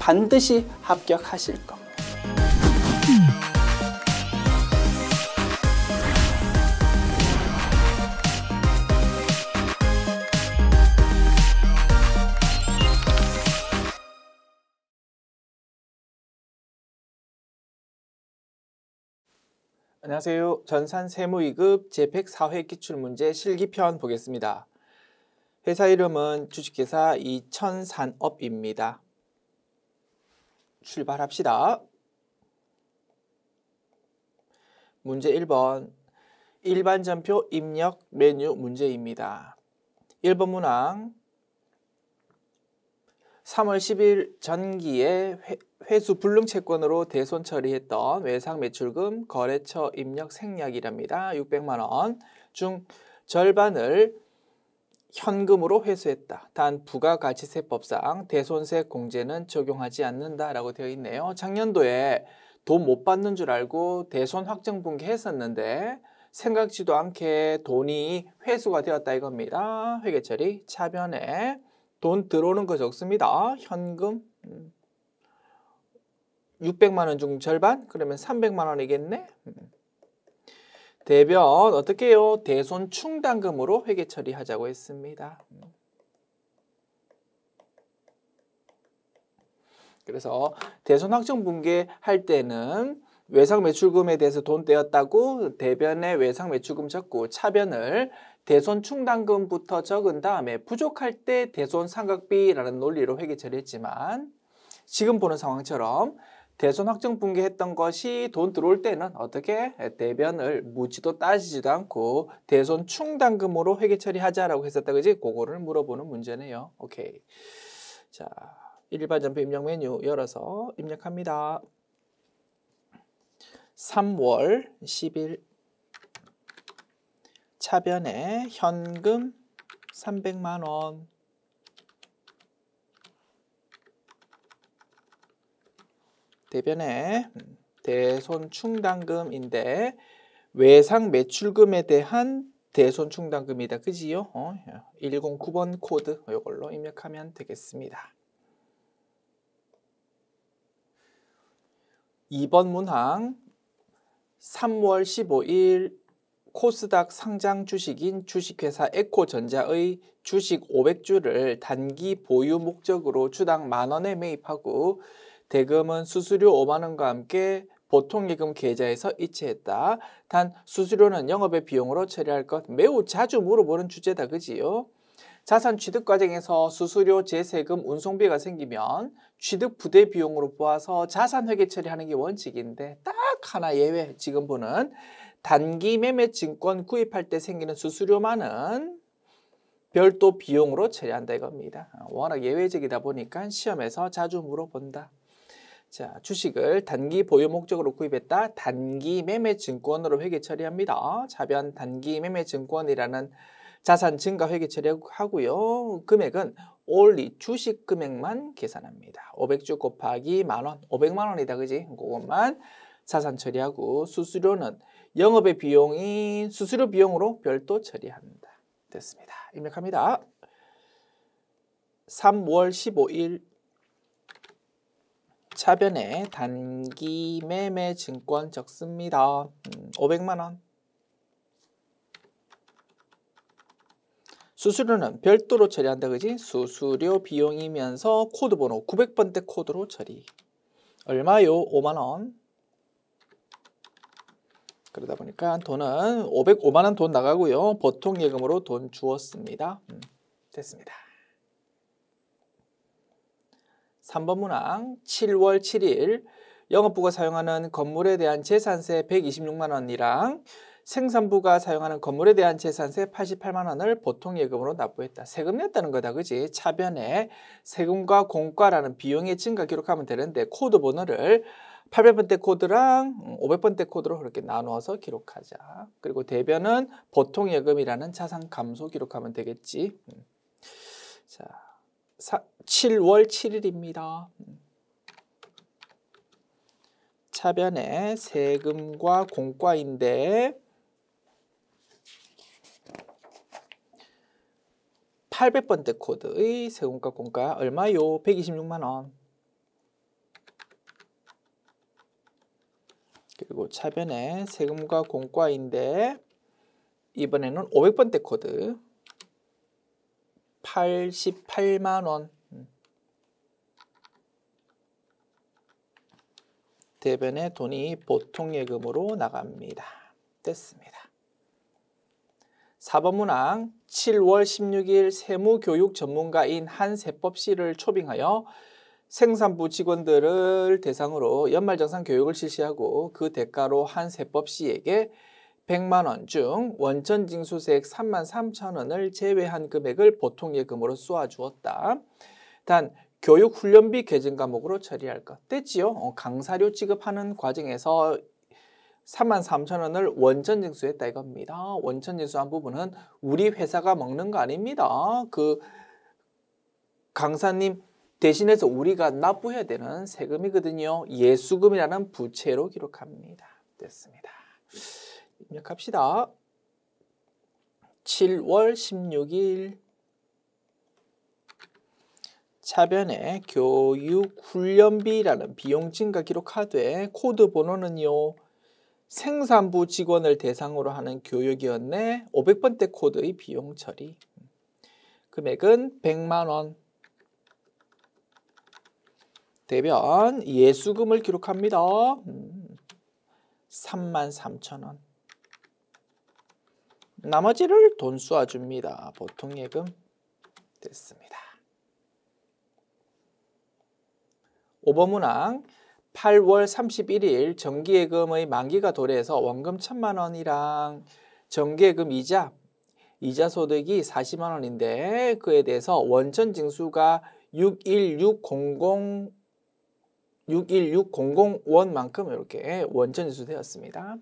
반드시 합격하실 겁니다. 안녕하세요. 전산세무 2급 제104회 기출문제 실기편 보겠습니다. 회사 이름은 주식회사 이천산업입니다. 출발합시다. 문제 1번 일반 전표 입력 메뉴 문제입니다. 1번 문항 3월 10일 전기에 회수 불능 채권으로 대손 처리했던 외상 매출금 거래처 입력 생략이랍니다. 600만 원 중 절반을 현금으로 회수했다. 단 부가가치세법상 대손세 공제는 적용하지 않는다라고 되어 있네요. 작년도에 돈 못 받는 줄 알고 대손 확정 분기했었는데 생각지도 않게 돈이 회수가 되었다 이겁니다. 회계처리 차변에 돈 들어오는 거 적습니다. 현금 600만 원 중 절반? 그러면 300만 원이겠네? 대변 어떻게 해요? 대손 충당금으로 회계 처리하자고 했습니다. 그래서 대손 확정 분기할 때는 외상 매출금에 대해서 돈 떼었다고 대변에 외상 매출금 적고 차변을 대손 충당금부터 적은 다음에 부족할 때 대손 상각비라는 논리로 회계 처리했지만 지금 보는 상황처럼 대손 확정 분기했던 것이 돈 들어올 때는 어떻게 대변을 묻지도 따지지도 않고 대손 충당금으로 회계 처리하자라고 했었다 그지? 그거를 물어보는 문제네요. 오케이. 자, 일반 전표 입력 메뉴 열어서 입력합니다. 3월 10일 차변에 현금 300만 원 대변에 대손 충당금인데 외상 매출금에 대한 대손 충당금이다. 그지요? 109번 코드 이걸로 입력하면 되겠습니다. 2번 문항 3월 15일 코스닥 상장 주식인 주식회사 에코전자의 주식 500주를 단기 보유 목적으로 주당 10,000원에 매입하고 대금은 수수료 5만 원과 함께 보통예금 계좌에서 이체했다. 단 수수료는 영업의 비용으로 처리할 것. 매우 자주 물어보는 주제다. 그지요? 자산 취득 과정에서 수수료, 재세금, 운송비가 생기면 취득 부대 비용으로 보아서 자산 회계 처리하는 게 원칙인데 딱 하나 예외. 지금 보는 단기 매매 증권 구입할 때 생기는 수수료만은 별도 비용으로 처리한다 이겁니다. 워낙 예외적이다 보니까 시험에서 자주 물어본다. 자, 주식을 단기 보유 목적으로 구입했다. 단기 매매 증권으로 회계 처리합니다. 차변 단기 매매 증권이라는 자산 증가 회계 처리하고요. 금액은 only 주식 금액만 계산합니다. 500주 곱하기 10,000원, 500만 원이다. 그지? 그것만 자산 처리하고 수수료는 영업의 비용이 수수료 비용으로 별도 처리한다. 됐습니다. 입력합니다. 3월 15일 차변에 단기 매매 증권 적습니다. 500만 원. 수수료는 별도로 처리한다. 그지? 수수료 비용이면서 코드 번호 900번대 코드로 처리. 얼마요? 5만 원. 그러다 보니까 돈은 505만 원 돈 나가고요. 보통 예금으로 돈 주었습니다. 됐습니다. 3번 문항 7월 7일 영업부가 사용하는 건물에 대한 재산세 126만 원이랑 생산부가 사용하는 건물에 대한 재산세 88만 원을 보통예금으로 납부했다. 세금 냈다는 거다. 그지? 차변에 세금과 공과라는 비용의 증가 기록하면 되는데 코드 번호를 800번대 코드랑 500번대 코드로 그렇게 나누어서 기록하자. 그리고 대변은 보통예금이라는 자산 감소 기록하면 되겠지. 자, 7월 7일입니다. 차변에 세금과 공과인데 800번대 코드의 세금과 공과 얼마요? 126만 원. 그리고 차변에 세금과 공과인데 이번에는 500번대 코드 88만 원. 대변에 돈이 보통예금으로 나갑니다. 됐습니다. 4번 문항 7월 16일 세무교육 전문가인 한 세법씨를 초빙하여 생산부 직원들을 대상으로 연말정산 교육을 실시하고 그 대가로 한 세법씨에게 100만 원 중 원천징수세액 33,000원을 제외한 금액을 보통예금으로 쏘아주었다. 단 교육훈련비 계정 과목으로 처리할 것. 됐지요? 강사료 지급하는 과정에서 33,000원을 원천징수했다 이겁니다. 원천징수한 부분은 우리 회사가 먹는 거 아닙니다. 그 강사님 대신해서 우리가 납부해야 되는 세금이거든요. 예수금이라는 부채로 기록합니다. 됐습니다. 입력합시다. 7월 16일 차변에 교육훈련비라는 비용 증가 기록하되 코드 번호는요. 생산부 직원을 대상으로 하는 교육이었네. 500번대 코드의 비용 처리. 금액은 100만 원. 대변 예수금을 기록합니다. 33,000원. 나머지를 돈 쏘아줍니다. 보통예금. 됐습니다. 5번 문항 8월 31일 정기예금의 만기가 도래해서 원금 1,000만 원이랑 정기예금 이자 소득이 40만 원인데 그에 대해서 원천징수가 616,000원만큼 이렇게 원천징수되었습니다.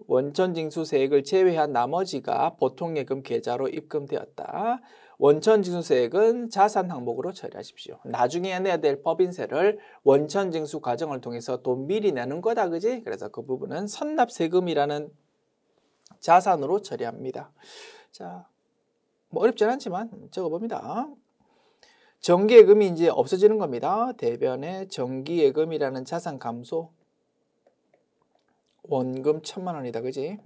원천징수세액을 제외한 나머지가 보통예금 계좌로 입금되었다. 원천징수세액은 자산 항목으로 처리하십시오. 나중에 내야 될 법인세를 원천징수 과정을 통해서 돈 미리 내는 거다, 그지? 그래서 그 부분은 선납세금이라는 자산으로 처리합니다. 자, 뭐 어렵진 않지만 적어봅니다. 정기예금이 이제 없어지는 겁니다. 대변에 정기예금이라는 자산 감소. 원금 1,000만 원이다, 그지?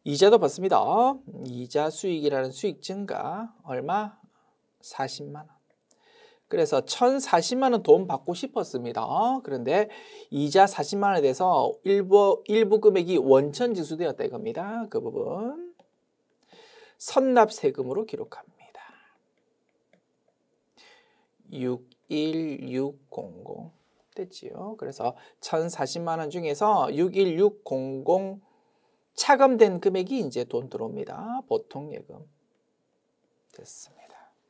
이자도 받습니다. 이자 수익이라는 수익 증가 얼마? 40만 원. 그래서 1,040만 원 돈 받고 싶었습니다. 그런데 이자 40만 원에 대해서 일부 금액이 원천징수되었다 이겁니다. 그 부분 선납세금으로 기록합니다. 61600 됐지요. 그래서 1,040만 원 중에서 61600 차감된 금액이 이제 돈 들어옵니다. 보통예금. 됐습니다.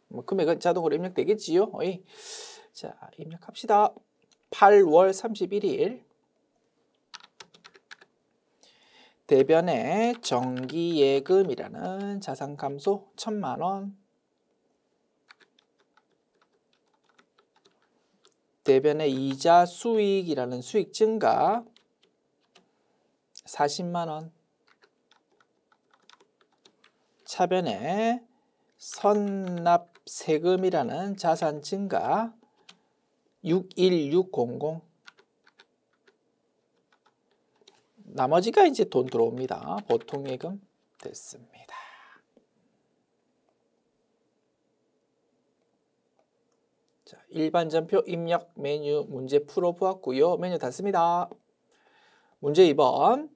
뭐 금액은 자동으로 입력되겠지요. 자, 입력합시다. 8월 31일 대변에 정기예금이라는 자산 감소 1,000만 원. 대변에 이자 수익이라는 수익 증가 40만 원. 차변에 선납세금이라는 자산 증가 61600. 나머지가 이제 돈 들어옵니다. 보통예금. 됐습니다. 자, 일반전표 입력 메뉴 문제 풀어보았고요. 메뉴 닫습니다. 문제 2번.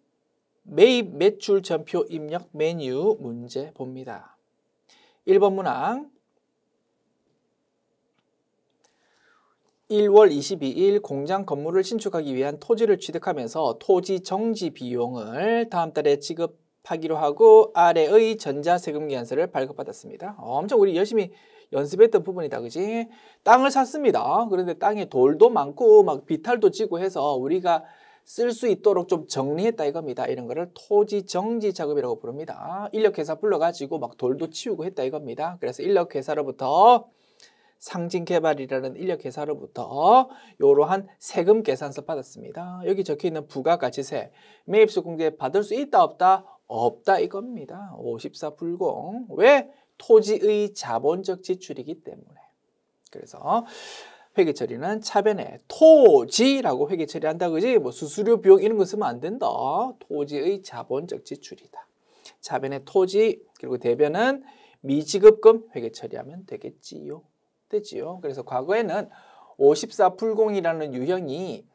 매입 매출 전표 입력 메뉴 문제 봅니다. 1번 문항 1월 22일 공장 건물을 신축하기 위한 토지를 취득하면서 토지 정지 비용을 다음 달에 지급하기로 하고 아래의 전자세금계산서를 발급받았습니다. 엄청 우리 열심히 연습했던 부분이다, 그지? 땅을 샀습니다. 그런데 땅에 돌도 많고 막 비탈도 지고 해서 우리가 쓸 수 있도록 좀 정리했다 이겁니다. 이런 거를 토지 정지 작업이라고 부릅니다. 인력회사 불러가지고 막 돌도 치우고 했다 이겁니다. 그래서 인력회사로부터 상징개발이라는 인력회사로부터 이러한 세금 계산서 받았습니다. 여기 적혀있는 부가가치세, 매입수 공제 받을 수 있다 없다? 없다 이겁니다. 54 불공. 왜? 토지의 자본적 지출이기 때문에. 그래서 회계 처리는 차변에 토지라고 회계 처리한다. 그지? 뭐 수수료 비용 이런 거 쓰면 안 된다. 토지의 자본적 지출이다. 차변에 토지 그리고 대변은 미지급금 회계 처리하면 되겠지요. 되지요. 그래서 과거에는 54불공이라는 유형이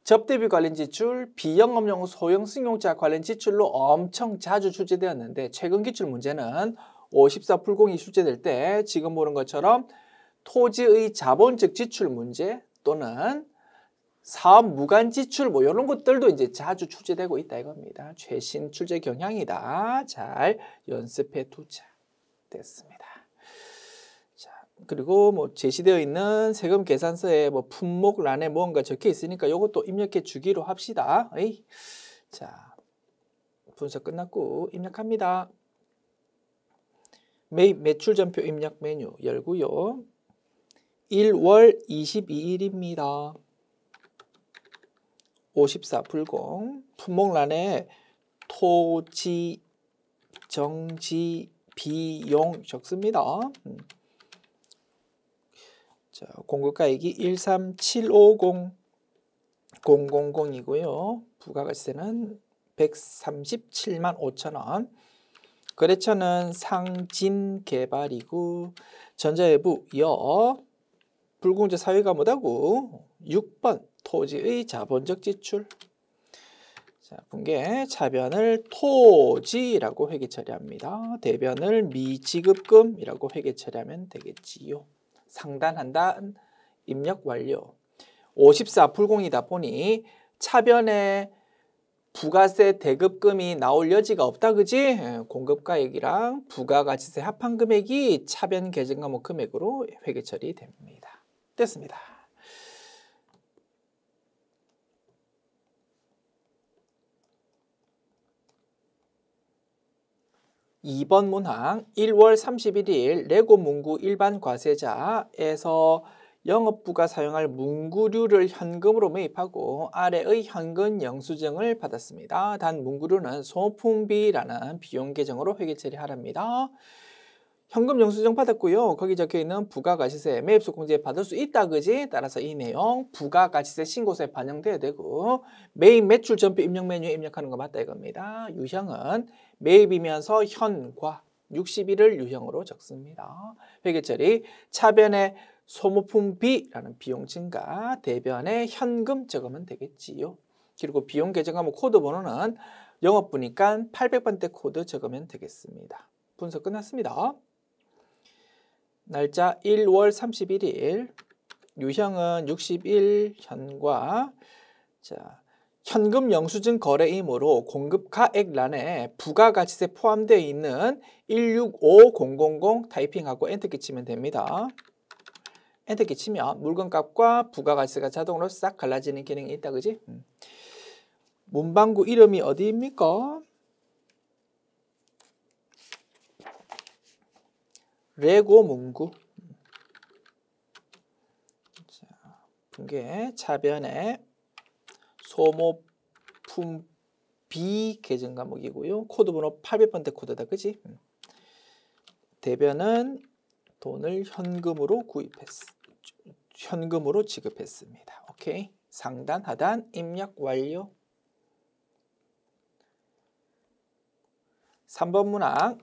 접대비 관련 지출, 비영업용 소형 승용차 관련 지출로 엄청 자주 출제되었는데 최근 기출 문제는 54불공이 출제될 때 지금 보는 것처럼 토지의 자본적 지출 문제 또는 사업 무관 지출 뭐 이런 것들도 이제 자주 출제되고 있다 이겁니다. 최신 출제 경향이다. 잘 연습해 두자. 됐습니다. 자, 그리고 뭐 제시되어 있는 세금 계산서에 뭐 품목란에 뭔가 적혀 있으니까 이것도 입력해 주기로 합시다. 에이. 자, 분석 끝났고 입력합니다. 매입 매출 전표 입력 메뉴 열고요. 1월 22일입니다. 54불공 품목란에 토지, 정지, 비용 적습니다. 자, 공급가액이 13750,000이고요. 부가가치세는 137만 5천원. 거래처는 상진개발이고 전자외부 불공제 사유가 뭐다고? 6번 토지의 자본적 지출. 자, 분계 차변을 토지라고 회계 처리합니다. 대변을 미지급금이라고 회계 처리하면 되겠지요. 상단한단 입력 완료. 54불공이다 보니 차변에 부가세 대급금이 나올 여지가 없다. 그지? 공급가액이랑 부가가치세 합한 금액이 차변 계정과목 금액으로 회계 처리됩니다. 됐습니다. 2번 문항 1월 31일 레고 문구 일반 과세자에서 영업부가 사용할 문구류를 현금으로 매입하고 아래의 현금 영수증을 받았습니다. 단 문구류는 소모품비라는 비용 계정으로 회계 처리하랍니다. 현금 영수증 받았고요. 거기 적혀있는 부가가치세 매입소공제 받을 수 있다. 그지? 따라서 이 내용 부가가치세 신고서에 반영돼야 되고 매입 매출 전표 입력 메뉴에 입력하는 거 맞다 이겁니다. 유형은 매입이면서 현과 60일을 유형으로 적습니다. 회계처리 차변에 소모품비라는 비용 증가, 대변에 현금 적으면 되겠지요. 그리고 비용 계정과목 코드 번호는 영업부니까 800번대 코드 적으면 되겠습니다. 분석 끝났습니다. 날짜 1월 31일, 유형은 60일 현과 자, 현금 영수증 거래이므로 공급가액란에 부가가치세 포함되어 있는 165000 타이핑하고 엔터키 치면 됩니다. 엔터키 치면 물건값과 부가가치세가 자동으로 싹 갈라지는 기능이 있다. 그지? 문방구 이름이 어디입니까? 레고 문구. 자, 분계 차변에 소모품 B 계정 과목이고요. 코드 번호 800번대 코드다. 그지? 대변은 돈을 현금으로 현금으로 지급했습니다. 오케이. 상단 하단 입력 완료. 3번 문항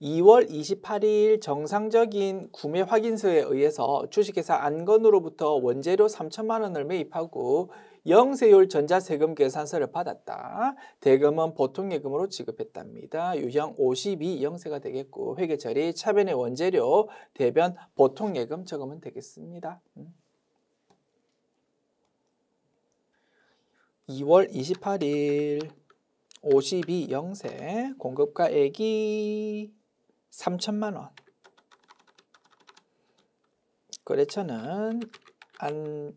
2월 28일 정상적인 구매 확인서에 의해서 주식회사 안건으로부터 원재료 3천만 원을 매입하고 영세율 전자세금 계산서를 받았다. 대금은 보통예금으로 지급했답니다. 유형 52 영세가 되겠고 회계처리 차변의 원재료 대변 보통예금 적으면 되겠습니다. 2월 28일 52 영세 공급가액이 3천만 원. 거래처는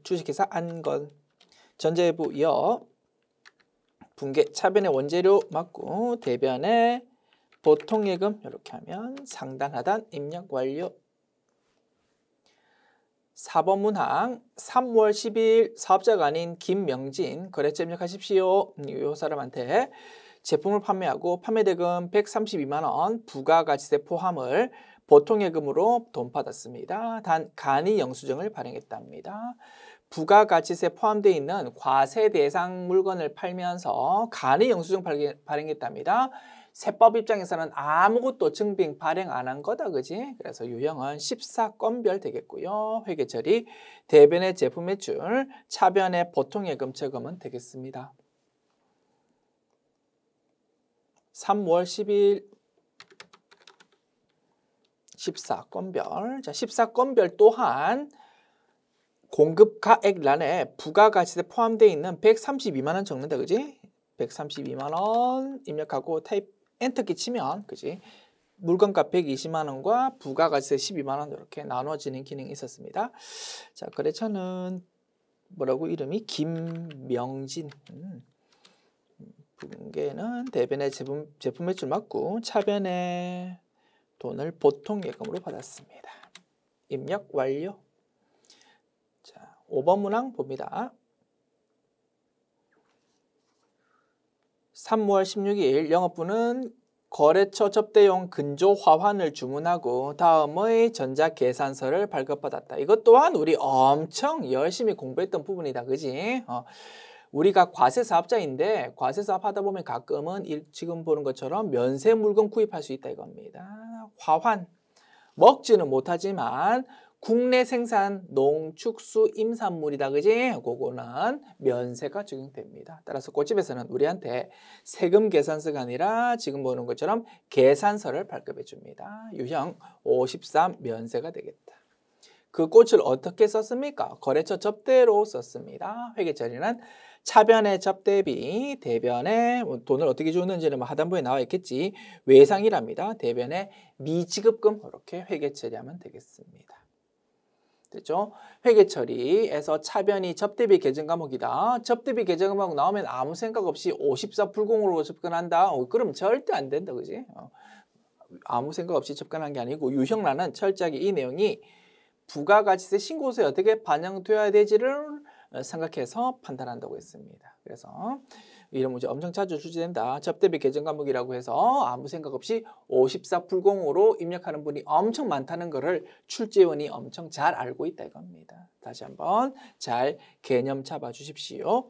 주식회사 안건. 전자외부 분계 차변의 원재료 맞고 대변에 보통예금 이렇게 하면 상단 하단 입력 완료. 4번 문항 3월 10일 사업자가 아닌 김명진 거래처 입력하십시오. 이 사람한테 제품을 판매하고 판매대금 132만 원 부가가치세 포함을 보통예금으로 돈받았습니다. 단 간이 영수증을 발행했답니다. 부가가치세 포함되어 있는 과세 대상 물건을 팔면서 간이 영수증 발행했답니다. 세법 입장에서는 아무것도 증빙 발행 안 한 거다, 그지? 그래서 유형은 14건별 되겠고요. 회계처리, 대변의 제품 매출, 차변의 보통예금 처금은 되겠습니다. 3월 10일 14건별. 자, 14건별 또한 공급가액란에 부가가치세 포함되어 있는 132만 원 적는다, 그지? 132만 원 입력하고 타입 엔터키 치면, 그지? 물건값 120만 원과 부가가치세 12만 원 이렇게 나눠지는 기능이 있었습니다. 자, 거래처는 뭐라고 이름이 김명진. 분계는 대변의 제품 매출 맞고 차변의 돈을 보통예금으로 받았습니다. 입력 완료. 자, 5번 문항 봅니다. 3월 16일 영업부는 거래처 접대용 근조 화환을 주문하고 다음의 전자계산서를 발급받았다. 이것 또한 우리 엄청 열심히 공부했던 부분이다, 그지? 우리가 과세사업자인데 과세사업 하다 보면 가끔은 지금 보는 것처럼 면세 물건 구입할 수 있다 이겁니다. 화환, 먹지는 못하지만 국내 생산 농축수 임산물이다, 그지? 그거는 면세가 적용됩니다. 따라서 꽃집에서는 우리한테 세금 계산서가 아니라 지금 보는 것처럼 계산서를 발급해 줍니다. 유형 53 면세가 되겠다. 그 꽃을 어떻게 썼습니까? 거래처 접대로 썼습니다. 회계처리는 차변의 접대비, 대변의 돈을 어떻게 줬는지는 하단부에 나와 있겠지. 외상이랍니다. 대변의 미지급금 이렇게 회계처리하면 되겠습니다. 됐죠? 회계처리에서 차변이 접대비 계정 과목이다. 접대비 계정 과목 나오면 아무 생각 없이 54 불공으로 접근한다. 그럼 절대 안 된다, 그지? 아무 생각 없이 접근한 게 아니고 유형란은 철저하게 이 내용이 부가가치세 신고서에 어떻게 반영되어야 되지를 생각해서 판단한다고 했습니다. 그래서 이런 문제 엄청 자주 출제된다. 접대비 계정 과목이라고 해서 아무 생각 없이 54 불공으로 입력하는 분이 엄청 많다는 것을 출제원이 엄청 잘 알고 있다 이겁니다. 다시 한번 잘 개념 잡아 주십시오.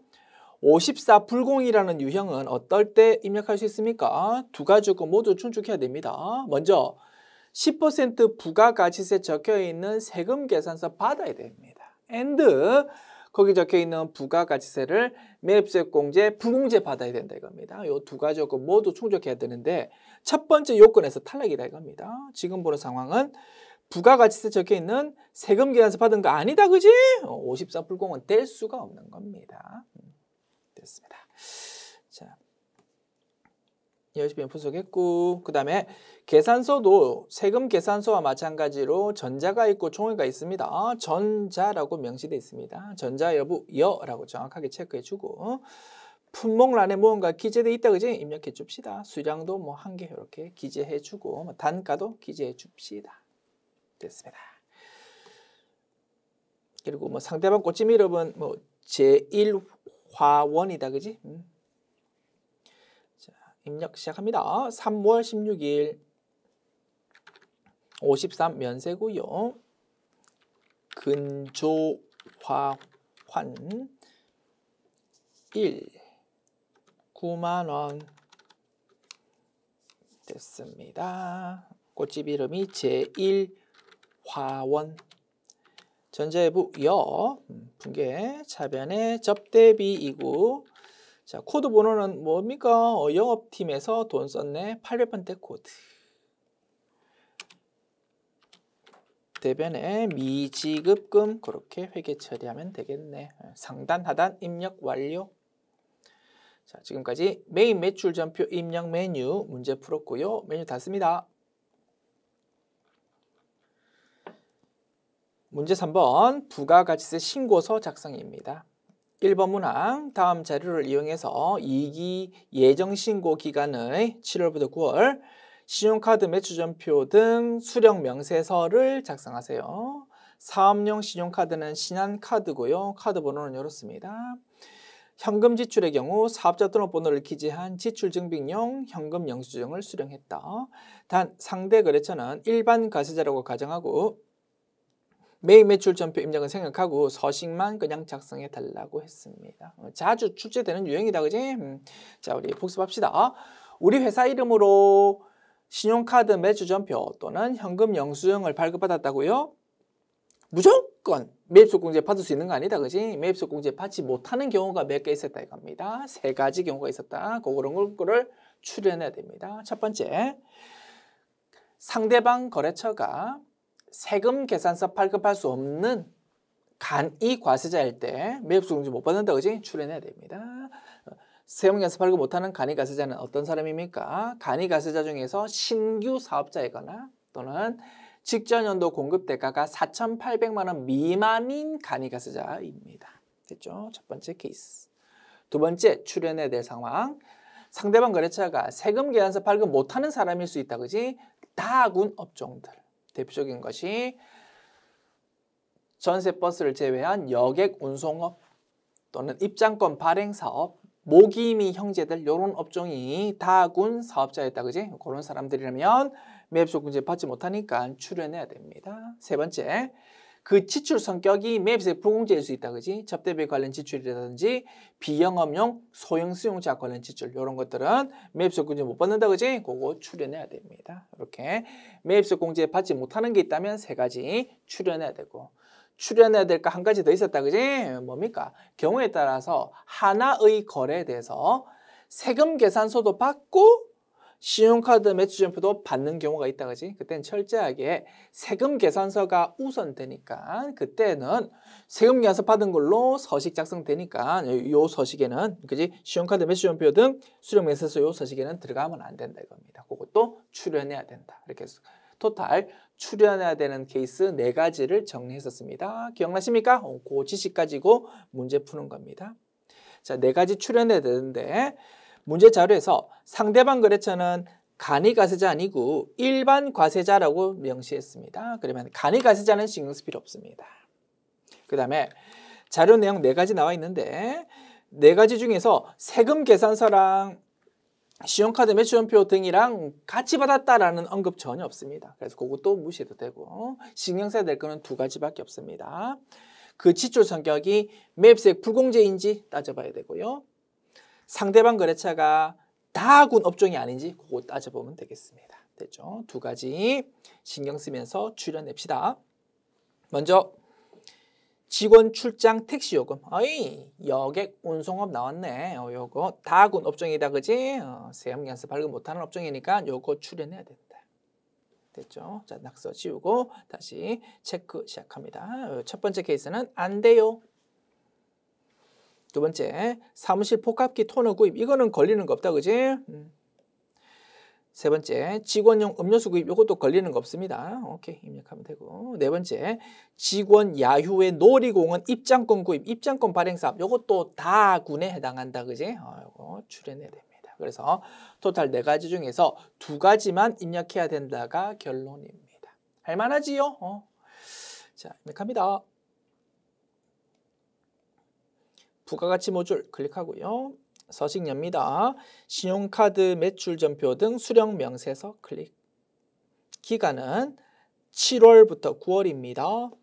54 불공이라는 유형은 어떨 때 입력할 수 있습니까? 두 가지 조건 모두 충족해야 됩니다. 먼저 10% 부가가치세 적혀있는 세금 계산서 받아야 됩니다. and 거기 적혀있는 부가가치세를 매입세액공제, 부공제 받아야 된다 이겁니다. 이 두 가지 조건 모두 충족해야 되는데 첫 번째 요건에서 탈락이다 이겁니다. 지금 보는 상황은 부가가치세 적혀있는 세금 계산서 받은 거 아니다, 그지? 54 불공은 될 수가 없는 겁니다. 됐습니다. 자, 열심히 분석했고 그 다음에 계산서도 세금 계산서와 마찬가지로 전자가 있고 종이가 있습니다. 전자라고 명시되어 있습니다. 전자 여부 여라고 정확하게 체크해주고 품목란에 무언가 기재되어 있다, 그지? 입력해 줍시다. 수량도 뭐 한 개 이렇게 기재해주고 단가도 기재해 줍시다. 됐습니다. 그리고 뭐 상대방 꽃집 이름은 뭐 제1화원이다, 그지? 입력 시작합니다. 3월 16일 53 면세고요. 근조화환 1 9만 원 됐습니다. 꽃집 이름이 제1화원 전자예부 여 분계 차변의 접대비이고 자, 코드 번호는 뭡니까? 영업팀에서 돈 썼네. 800번대 코드. 대변에 미지급금 그렇게 회계 처리하면 되겠네. 상단 하단 입력 완료. 자, 지금까지 메인 매출 전표 입력 메뉴 문제 풀었고요. 메뉴 닫습니다. 문제 3번 부가가치세 신고서 작성입니다. 1번 문항 다음 자료를 이용해서 2기 예정신고 기간의 7월부터 9월 신용카드 매출전표 등 수령 명세서를 작성하세요. 사업용 신용카드는 신한카드고요. 카드 번호는 이렇습니다. 현금 지출의 경우 사업자 등록번호를 기재한 지출증빙용 현금 영수증을 수령했다. 단 상대 거래처는 일반 과세자라고 가정하고 매입 매출 전표 입력은 생략하고 서식만 그냥 작성해 달라고 했습니다. 자주 출제되는 유형이다, 그지? 자, 우리 복습합시다. 우리 회사 이름으로 신용카드 매출 전표 또는 현금 영수증을 발급받았다고요? 무조건 매입소공제 받을 수 있는 거 아니다, 그지? 매입소공제 받지 못하는 경우가 몇 개 있었다 이겁니다. 3가지 경우가 있었다. 그런 거를 추려내야 됩니다. 첫 번째, 상대방 거래처가 세금 계산서 발급할 수 없는 간이 과세자일 때 매입소공제 못 받는다, 그지? 추려내야 됩니다. 세금 계산서 발급 못하는 간이 과세자는 어떤 사람입니까? 간이 과세자 중에서 신규 사업자이거나 또는 직전 연도 공급 대가가 4,800만 원 미만인 간이 과세자입니다. 됐죠? 첫 번째 케이스. 두 번째 추려내야 될 상황. 상대방 거래처가 세금 계산서 발급 못하는 사람일 수 있다, 그지? 다군 업종들. 대표적인 것이 전세버스를 제외한 여객 운송업 또는 입장권 발행 사업, 모기미 형제들 이런 업종이 다군 사업자였다, 그지? 그런 사람들이라면 매입소공제 받지 못하니까 추려내야 됩니다. 세 번째, 그 지출 성격이 매입세 불공제일 수 있다, 그지? 접대비 관련 지출이라든지 비영업용 소형 수용자 관련 지출 이런 것들은 매입소공제 못 받는다, 그지? 그거 추려내야 됩니다. 이렇게 매입소공제 받지 못하는 게 있다면 3가지 추려내야 되고, 추려내야 될 거 한 가지 더 있었다, 그지? 뭡니까? 경우에 따라서 하나의 거래에 대해서 세금 계산서도 받고 신용카드 매출전표도 받는 경우가 있다, 그지? 그때는 철저하게 세금 계산서가 우선되니까 그때는 세금 계산서 받은 걸로 서식 작성되니까 요 서식에는, 그지? 신용카드 매출전표 등 수령명세서 요 서식에는 들어가면 안 된다 이겁니다. 그것도 추려내야 된다. 이렇게 해서 토탈 추려내야 되는 케이스 4가지를 정리했었습니다. 기억나십니까? 그 지식 가지고 문제 푸는 겁니다. 자, 4가지 추려내야 되는데 문제 자료에서 상대방 거래처는 간이 과세자 아니고 일반 과세자라고 명시했습니다. 그러면 간이 과세자는 신경 쓸 필요 없습니다. 그 다음에 자료 내용 4가지 나와 있는데 4가지 중에서 세금 계산서랑 신용카드 매출전표 등이랑 같이 받았다라는 언급 전혀 없습니다. 그래서 그것도 무시해도 되고 신경 써야 될 거는 2가지밖에 없습니다. 그 지출 성격이 매입세 불공제인지 따져봐야 되고요. 상대방 거래처가 다군 업종이 아닌지 그거 따져보면 되겠습니다. 됐죠? 2가지 신경 쓰면서 추려냅시다. 먼저 직원 출장 택시 요금. 어이, 여객 운송업 나왔네. 요거 다군 업종이다, 그지? 세금 계산서 발급 못하는 업종이니까 요거 추려내야 된다. 됐죠? 자, 낙서 지우고 다시 체크 시작합니다. 첫 번째 케이스는 안 돼요. 두 번째, 사무실 복합기 토너 구입. 이거는 걸리는 거 없다, 그지? 세 번째, 직원용 음료수 구입. 이것도 걸리는 거 없습니다. 오케이, 입력하면 되고. 네 번째, 직원 야휴의 놀이공원 입장권 구입, 입장권 발행 사업. 이것도 다군에 해당한다, 그지? 이거 추려내야 됩니다. 그래서 토탈 4가지 중에서 2가지만 입력해야 된다가 결론입니다. 할만하지요? 자, 입력합니다. 부가가치 모듈 클릭하고요. 서식 엽니다. 신용카드 매출전표 등 수령 명세서 클릭. 기간은 7월부터 9월입니다.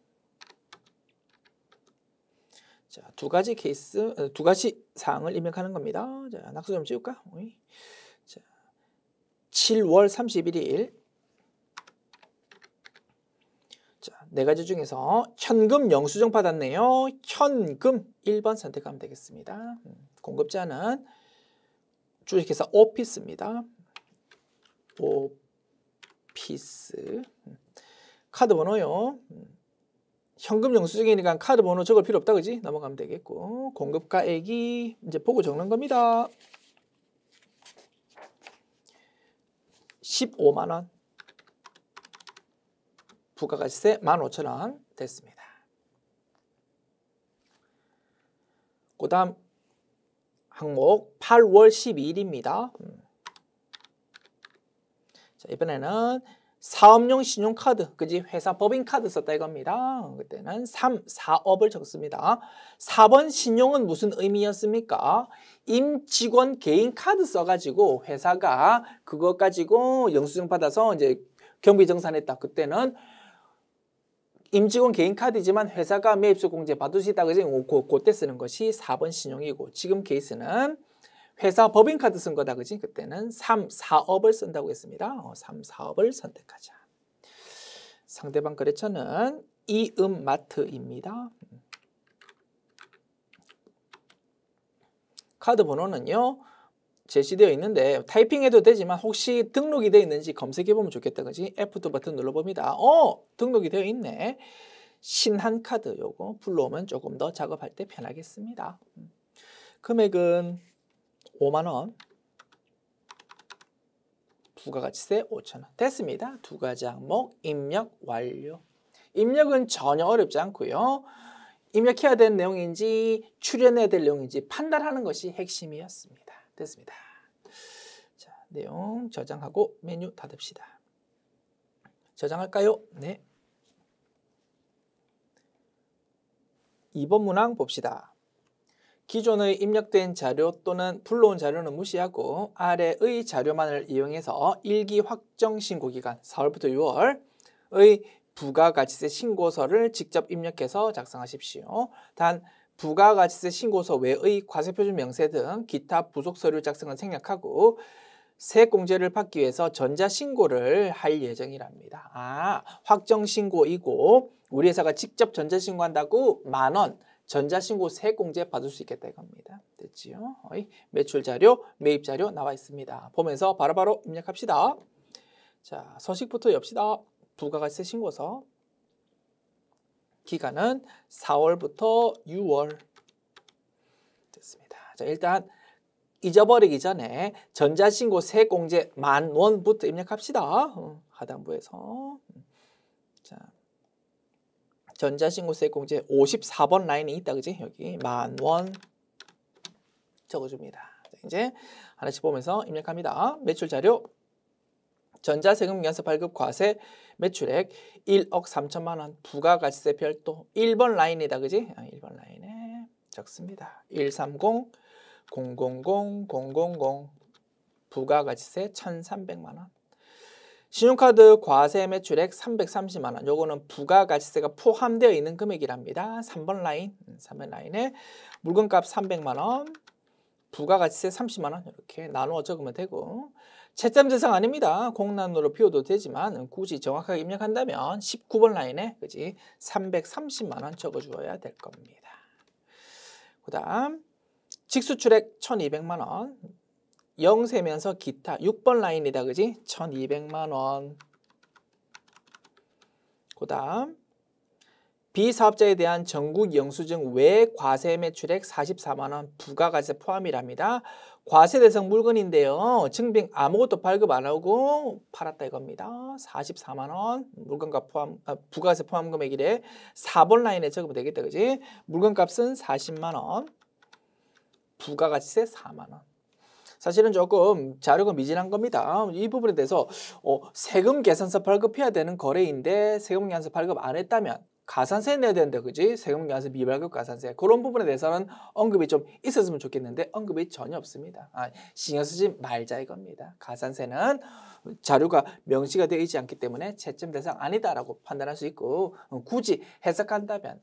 자, 2가지 케이스, 2가지 사항을 입력하는 겁니다. 자, 낙서 좀 지울까? 자, 7월 31일. 자, 4가지 중에서 현금 영수증 받았네요. 현금 1번 선택하면 되겠습니다. 공급자는 주식회사 오피스입니다. 오피스. 카드 번호요. 현금 영수증이니까 카드 번호 적을 필요 없다, 그지? 넘어가면 되겠고. 공급가액이 이제 보고 적는 겁니다. 15만 원. 부가가치세 15,000원 됐습니다. 그 다음 항목 8월 12일입니다. 자, 이번에는 사업용 신용카드, 그지? 회사 법인카드 썼다 이겁니다. 그때는 3, 4업을 적습니다. 4번 신용은 무슨 의미였습니까? 임직원 개인 카드 써가지고 회사가 그거 가지고 영수증 받아서 이제 경비정산했다. 그때는 임직원 개인 카드지만 회사가 매입수 공제 받을 수 있다. 그지? 그때 쓰는 것이 4번 신용이고, 지금 케이스는 회사 법인카드 쓴 거다. 그지? 그때는 3, 4업을 쓴다고 했습니다. 3, 4업을 선택하자. 상대방 거래처는 이음마트입니다. 카드 번호는요, 제시되어 있는데 타이핑해도 되지만 혹시 등록이 되어 있는지 검색해보면 좋겠다. 그지? F2 버튼 눌러봅니다. 등록이 되어 있네. 신한카드 요거 불러오면 조금 더 작업할 때 편하겠습니다. 금액은 5만원, 부가가치세 5,000원. 됐습니다. 두 가지 항목 입력 완료. 입력은 전혀 어렵지 않고요. 입력해야 되는 내용인지 출연해야 될 내용인지 판단하는 것이 핵심이었습니다. 됐습니다. 자, 내용 저장하고 메뉴 닫읍시다. 저장할까요? 네. 2번 문항 봅시다. 기존의 입력된 자료 또는 불러온 자료는 무시하고 아래의 자료만을 이용해서 일기 확정 신고 기간 4월부터 6월의 부가가치세 신고서를 직접 입력해서 작성하십시오. 단 부가가치세 신고서 외의 과세표준 명세 등 기타 부속 서류 작성은 생략하고 세액공제를 받기 위해서 전자신고를 할 예정이랍니다. 확정신고이고 우리 회사가 직접 전자신고한다고 10,000원 전자신고 세액공제 받을 수 있겠다 이겁니다. 됐지요? 매출자료, 매입자료 나와 있습니다. 보면서 바로바로 입력합시다. 자, 서식부터 엽시다. 부가가치세 신고서. 기간은 4월부터 6월. 됐습니다. 자, 일단 잊어버리기 전에 전자신고 세액공제 10,000원부터 입력합시다. 하단부에서. 자, 전자신고 세액공제 54번 라인이 있다. 그지? 여기 10,000원 적어줍니다. 자, 이제 하나씩 보면서 입력합니다. 매출자료. 전자세금기간서 발급 과세 매출액 1억 3천만 원 부가가치세 별도 1번 라인이다. 그지? 1번 라인에 적습니다. 130 000 000 부가가치세 1,300만 원. 신용카드 과세 매출액 330만 원. 요거는 부가가치세가 포함되어 있는 금액이랍니다. 3번 라인. 3번 라인에 물건값 300만 원. 부가가치세 30만 원. 이렇게 나누어 적으면 되고. 채점 대상 아닙니다. 공란으로 비워도 되지만 굳이 정확하게 입력한다면 19번 라인에 그지 330만 원 적어주어야 될 겁니다. 그 다음 직수출액 1,200만 원. 0 세면서 기타 6번 라인이다. 그지? 1,200만 원. 그 다음 비사업자에 대한 전국 영수증 외 과세 매출액 44만 원 부가가치세 포함이랍니다. 과세 대상 물건인데요. 증빙 아무것도 발급 안 하고 팔았다 이겁니다. 44만 원 물건값 포함 부가세 포함 금액이래. 4번 라인에 적으면 되겠다. 그지? 물건값은 40만 원. 부가가치세 4만 원. 사실은 조금 자료가 미진한 겁니다. 이 부분에 대해서 세금 계산서 발급해야 되는 거래인데 세금 계산서 발급 안 했다면 가산세 내야 되는데 그지? 세금 계산서 미발급 가산세 그런 부분에 대해서는 언급이 좀 있었으면 좋겠는데 언급이 전혀 없습니다. 신경 쓰지 말자 이겁니다. 가산세는 자료가 명시가 되어 있지 않기 때문에 채점 대상 아니다라고 판단할 수 있고 굳이 해석한다면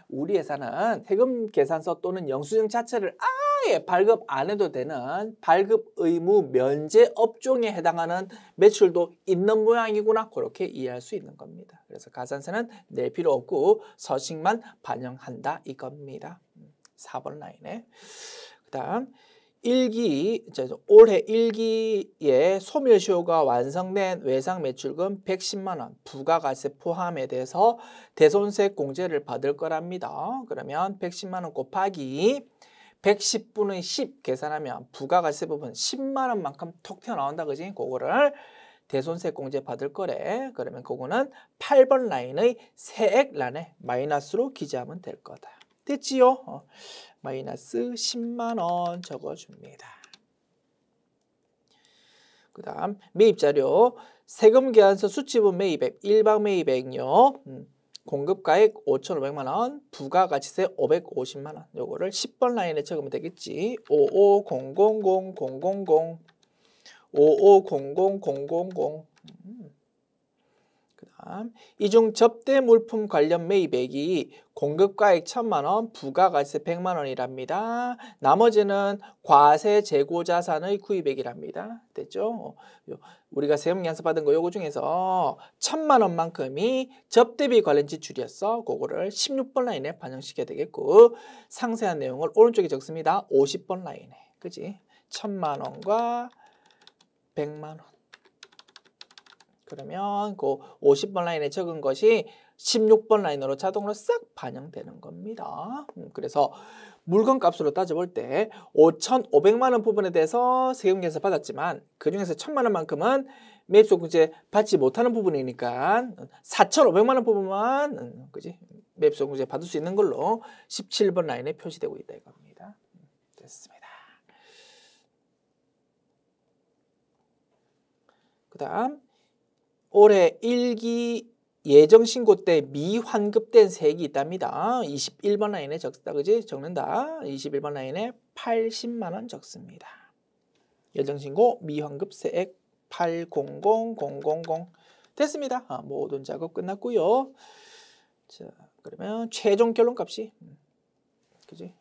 우리 회사는 세금 계산서 또는 영수증 자체를 아예 발급 안 해도 되는 발급 의무 면제 업종에 해당하는 매출도 있는 모양이구나 그렇게 이해할 수 있는 겁니다. 그래서 가산세는 낼 필요 없고 서식만 반영한다 이겁니다. 4번 라인에 그 다음 올해 1기에 소멸시효가 완성된 외상 매출금 110만 원 부가가치세 포함에 대해서 대손세 공제를 받을 거랍니다. 그러면 110만 원 곱하기 110분의 10 계산하면 부가가치세 부분 10만 원만큼 톡 튀어나온다. 그지? 그거를 대손세 공제 받을 거래. 그러면 그거는 8번 라인의 세액란에 마이너스로 기재하면 될 거다. 됐지요? 마이너스 10만 원 적어줍니다. 그 다음 매입자료 세금 계산서 수취분 매입액, 일박 매입액요. 공급가액 5,500만 원, 부가가치세 550만 원. 요거를 10번 라인에 적으면 되겠지. 5500000 5500000. 그다음 이중 접대 물품 관련 매입액이 공급가액 1,000만 원, 부가가치세 100만 원이랍니다. 나머지는 과세 재고 자산의 구입액이랍니다. 됐죠? 우리가 세금 연습받은 거 요거 중에서 1,000만 원만큼이 접대비 관련 지출이었어. 그거를 16번 라인에 반영시켜야 되겠고, 상세한 내용을 오른쪽에 적습니다. 50번 라인에. 그지? 1,000만 원과 100만 원. 그러면 그 50번 라인에 적은 것이 16번 라인으로 자동으로 싹 반영되는 겁니다. 그래서 물건 값으로 따져볼 때 5,500만 원 부분에 대해서 세금계산 받았지만 그중에서 1,000만 원만큼은 매입소득세 받지 못하는 부분이니까 4,500만 원 부분만 그지? 매입소득세 받을 수 있는 걸로 17번 라인에 표시되고 있다 이겁니다. 됐습니다. 그 다음 올해 1기 예정신고 때 미환급된 세액이 있답니다. 21번 라인에 적다, 그지? 적는다. 21번 라인에 80만 원 적습니다. 예정신고 미환급 세액 800000. 됐습니다. 모든 작업 끝났고요. 자, 그러면 최종 결론값이 그지?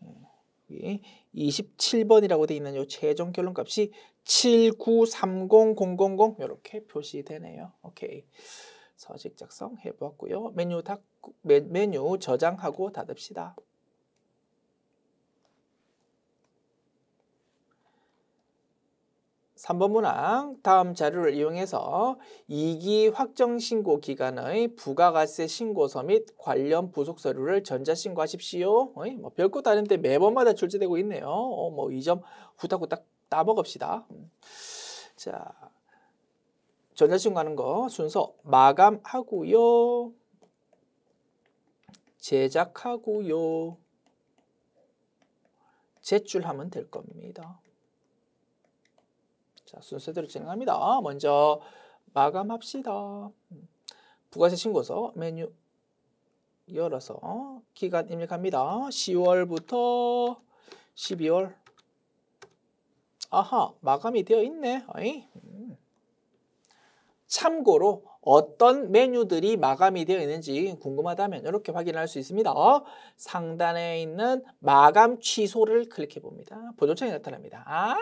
여기 27번이라고 되어 있는 요 최종 결론값이 7930000 이렇게 표시되네요. 오케이. 서식 작성해 보았고요. 메뉴 저장하고 닫읍시다. 3번 문항 다음 자료를 이용해서 2기 확정신고 기간의 부가가세 신고서 및 관련 부속 서류를 전자신고하십시오. 뭐 별것도 아닌데 매번마다 출제되고 있네요. 뭐 이 점 후딱후딱 따먹읍시다. 자, 전자신고하는 거 순서 마감하고요, 제작하고요, 제출하면 될 겁니다. 자, 순서대로 진행합니다. 먼저 마감합시다. 부가세 신고서 메뉴 열어서 기간 입력합니다. 10월부터 12월. 아하, 마감이 되어 있네. 참고로 어떤 메뉴들이 마감이 되어 있는지 궁금하다면 이렇게 확인할 수 있습니다. 상단에 있는 마감 취소를 클릭해 봅니다. 보조창이 나타납니다.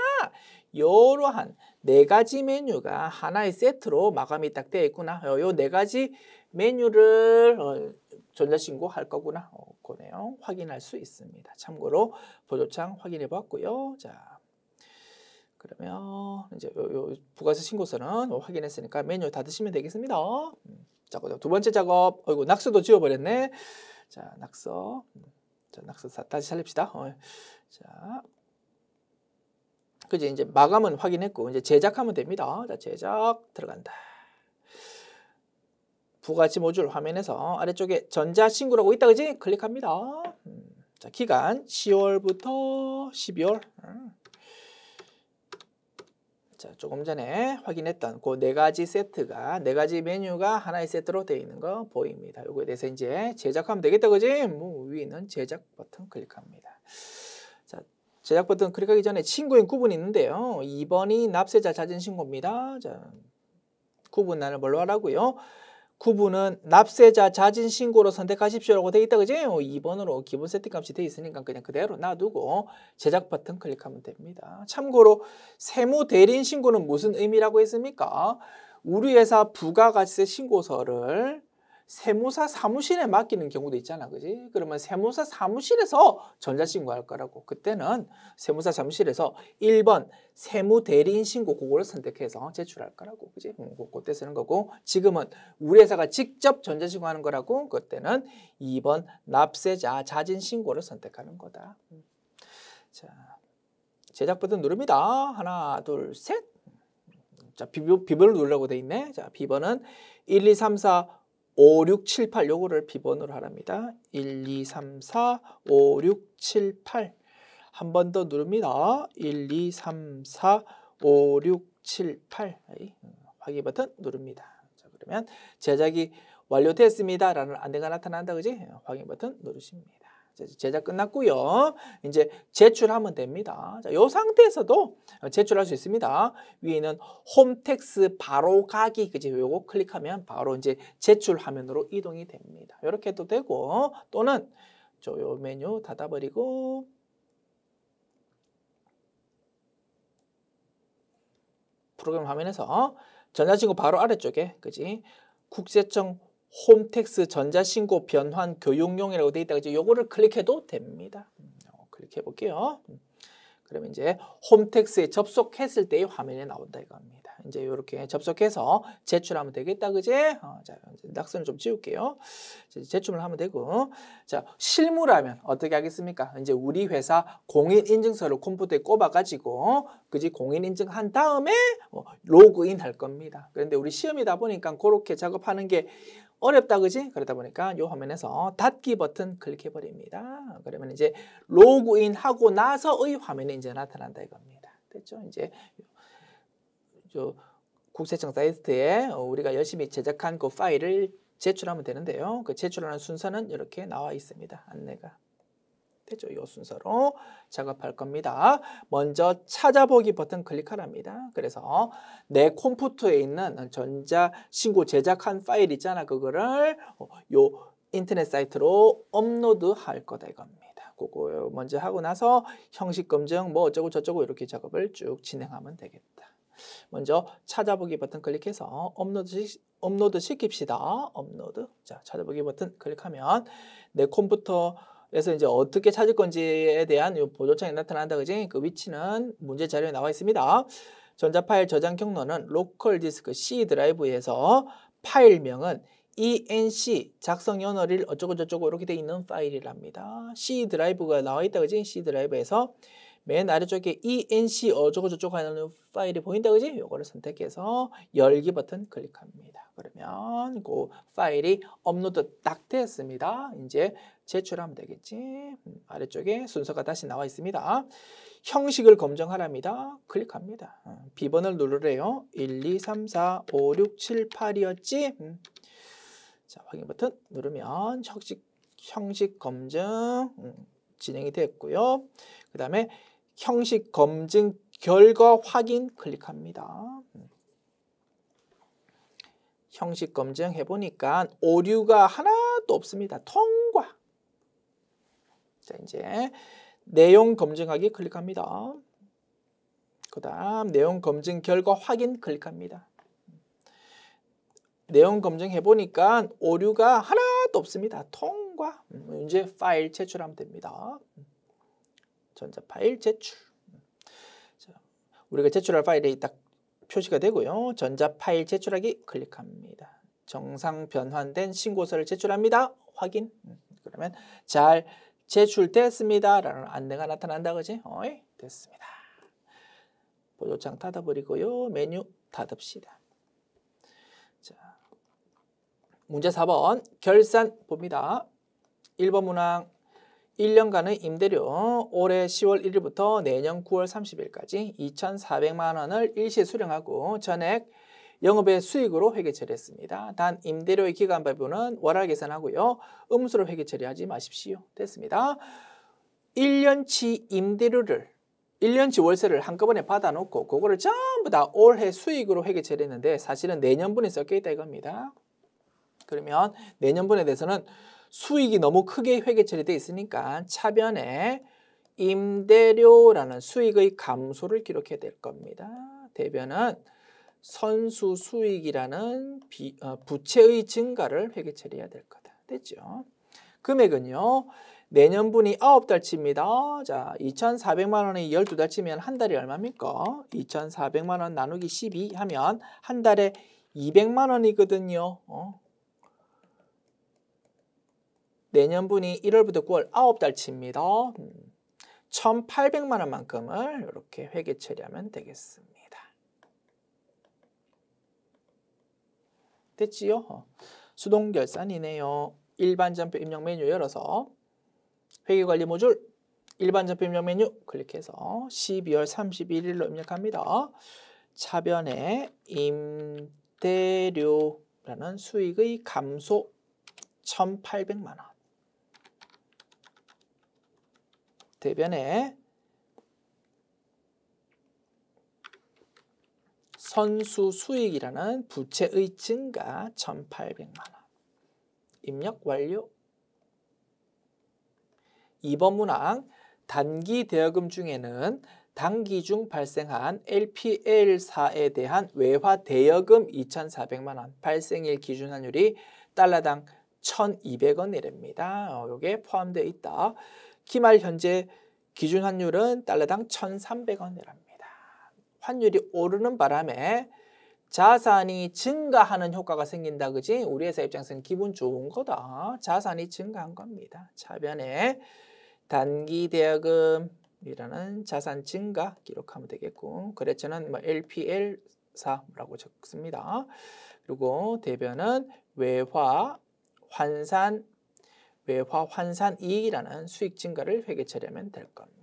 이러한 4가지 메뉴가 하나의 세트로 마감이 딱 되어 있구나. 요 4가지 메뉴를 전자신고 할 거구나. 그 내용 확인할 수 있습니다. 참고로 보조창 확인해 봤고요. 자, 그러면 이제 요 부가세 신고서는 확인했으니까 메뉴 닫으시면 되겠습니다. 자, 그다음 두 번째 작업. 어이구, 낙서도 지워버렸네. 자, 낙서. 자, 낙서 다시 살립시다. 자, 그지? 이제 마감은 확인했고 이제 제작하면 됩니다. 자, 제작 들어간다. 부가가치 모듈 화면에서 아래쪽에 전자신고라고 있다, 그지? 클릭합니다. 자, 기간 10월부터 12월. 자, 조금 전에 확인했던 그 4가지 세트가 4가지 메뉴가 하나의 세트로 되어 있는 거 보입니다. 요거에 대해서 이제 제작하면 되겠다, 그지? 뭐 위에 있는 제작 버튼 클릭합니다. 자, 제작 버튼 클릭하기 전에 신고인 구분이 있는데요. 2번이 납세자 자진 신고입니다. 자, 구분란을 뭘로 하라고요? 구분은 납세자 자진 신고로 선택하십시오라고 되어 있다, 그지? 2번으로 기본 세팅값이 되어 있으니까 그냥 그대로 놔두고 제작 버튼 클릭하면 됩니다. 참고로 세무 대리인 신고는 무슨 의미라고 했습니까? 우리 회사 부가가치세 신고서를 세무사 사무실에 맡기는 경우도 있잖아, 그지? 그러면 세무사 사무실에서 전자신고할 거라고. 그때는 세무사 사무실에서 1번 세무 대리인 신고 그거를 선택해서 제출할 거라고, 그지? 그때 쓰는 거고, 지금은 우리 회사가 직접 전자신고하는 거라고. 그때는 2번 납세자 자진 신고를 선택하는 거다. 자, 제작 버튼 누릅니다. 하나, 둘, 셋. 자, 비번을 누르라고 돼 있네. 자, 비번은 1, 2, 3, 4, 5, 6, 7, 8 요거를 비번으로 하랍니다. 1, 2, 3, 4, 5, 6, 7, 8 한 번 더 누릅니다. 1, 2, 3, 4, 5, 6, 7, 8 확인 버튼 누릅니다. 자, 그러면 제작이 완료됐습니다라는 안내가 나타난다, 그지? 확인 버튼 누르십니다. 자, 제작 끝났고요. 이제 제출하면 됩니다. 자, 이 상태에서도 제출할 수 있습니다. 위에 있는 홈택스 바로 가기, 그지? 요거 클릭하면 바로 이제 제출 화면으로 이동이 됩니다. 이렇게 해도 되고, 또는 요 메뉴 닫아버리고 프로그램 화면에서 전자신고 바로 아래쪽에, 그지? 국세청 홈택스 전자신고 변환 교육용이라고 되어 있다, 그지? 요거를 클릭해도 됩니다. 클릭해 볼게요. 그러면 이제 홈택스에 접속했을 때의 화면이 나온다 이겁니다. 이제 이렇게 접속해서 제출하면 되겠다, 그지? 자, 낙서는 좀 지울게요. 제출을 하면 되고, 자, 실무라면 어떻게 하겠습니까? 이제 우리 회사 공인인증서를 컴퓨터에 꼽아가지고, 그지? 공인인증한 다음에 로그인 할 겁니다. 그런데 우리 시험이다 보니까 그렇게 작업하는 게 어렵다, 그지? 그러다 보니까 이 화면에서 닫기 버튼 클릭해 버립니다. 그러면 이제 로그인 하고 나서의 화면이 이제 나타난다 이겁니다. 됐죠? 이제 저 국세청 사이트에 우리가 열심히 제작한 그 파일을 제출하면 되는데요. 그 제출하는 순서는 이렇게 나와 있습니다. 안내가. 됐죠? 이 순서로 작업할 겁니다. 먼저 찾아보기 버튼 클릭하랍니다. 그래서 내 컴퓨터에 있는 전자신고 제작한 파일 있잖아. 그거를 요 인터넷 사이트로 업로드 할 거다 이겁니다. 그거 먼저 하고 나서 형식 검증 뭐 어쩌고 저쩌고 이렇게 작업을 쭉 진행하면 되겠다. 먼저 찾아보기 버튼 클릭해서 업로드 시킵시다. 업로드. 자, 찾아보기 버튼 클릭하면 내 컴퓨터에서 이제 어떻게 찾을 건지에 대한 이 보조창이 나타난다, 그지? 그 위치는 문제 자료에 나와 있습니다. 전자파일 저장 경로는 로컬 디스크 C 드라이브에서 파일명은 ENC 작성 연월일 어쩌고 저쩌고 이렇게 돼 있는 파일이랍니다. C 드라이브가 나와 있다, 그지? C 드라이브에서 맨 아래쪽에 ENC 어쩌고 저쩌고 하는 파일이 보인다, 그지? 이거를 선택해서 열기 버튼 클릭합니다. 그러면 그 파일이 업로드 딱 됐습니다. 이제 제출하면 되겠지. 아래쪽에 순서가 다시 나와 있습니다. 형식을 검증하랍니다. 클릭합니다. B번을 누르래요. 1, 2, 3, 4, 5, 6, 7, 8이었지? 자, 확인 버튼 누르면 형식 검증 진행이 됐고요. 그 다음에 형식 검증 결과 확인 클릭합니다. 형식 검증 해보니까 오류가 하나도 없습니다. 통과. 자, 이제 내용 검증하기 클릭합니다. 그 다음 내용 검증 결과 확인 클릭합니다. 내용 검증해보니까 오류가 하나도 없습니다. 통과. 이제 파일 제출하면 됩니다. 전자파일 제출. 자, 우리가 제출할 파일이 딱 표시가 되고요. 전자파일 제출하기 클릭합니다. 정상 변환된 신고서를 제출합니다. 확인. 그러면 잘 제출됐습니다. 라는 안내가 나타난다, 그지? 어이, 됐습니다. 보조창 닫아버리고요. 메뉴 닫읍시다. 자, 문제 4번 결산 봅니다. 1번 문항 1년간의 임대료 올해 10월 1일부터 내년 9월 30일까지 2,400만 원을 일시 수령하고 전액 영업의 수익으로 회계 처리했습니다. 단 임대료의 기간 발부는 월할 계산하고요. 음수로 회계 처리하지 마십시오. 됐습니다. 1년치 임대료를 1년치 월세를 한꺼번에 받아놓고 그거를 전부 다 올해 수익으로 회계 처리했는데 사실은 내년분에 섞여 있다 이겁니다. 그러면 내년분에 대해서는 수익이 너무 크게 회계 처리되어 있으니까 차변에 임대료라는 수익의 감소를 기록해야 될 겁니다. 대변은 선수 수익이라는 부채의 증가를 회계 처리해야 될 거다. 됐죠? 금액은요. 내년분이 9달치입니다. 자, 2,400만 원이 12달치면 한 달이 얼마입니까? 2,400만 원 나누기 12 하면 한 달에 200만 원이거든요. 내년분이 1월부터 9월 9달치입니다. 1,800만 원만큼을 이렇게 회계 처리하면 되겠습니다. 됐지요? 수동 결산이네요. 일반 전표 입력 메뉴 열어서 회계관리 모듈 일반 전표 입력 메뉴 클릭해서 12월 31일로 입력합니다. 차변에 임대료라는 수익의 감소 1,800만 원. 대변에 선수 수익이라는 부채의 증가 1,800만 원. 입력 완료. 2번 문항 단기 대여금 중에는 단기 중 발생한 LPL사에 대한 외화 대여금 2,400만 원 발생일 기준환율이 달러당 1,200원이랍니다. 요게 포함되어 있다. 기말 현재 기준환율은 달러당 1,300원이랍니다. 환율이 오르는 바람에 자산이 증가하는 효과가 생긴다. 그지? 우리 회사 입장에서는 기분 좋은 거다. 자산이 증가한 겁니다. 차변에 단기 대여금이라는 자산 증가 기록하면 되겠고, 거래처는 뭐 LPL사라고 적습니다. 그리고 대변은 외화 환산 이익이라는 수익 증가를 회계 처리하면 될 겁니다.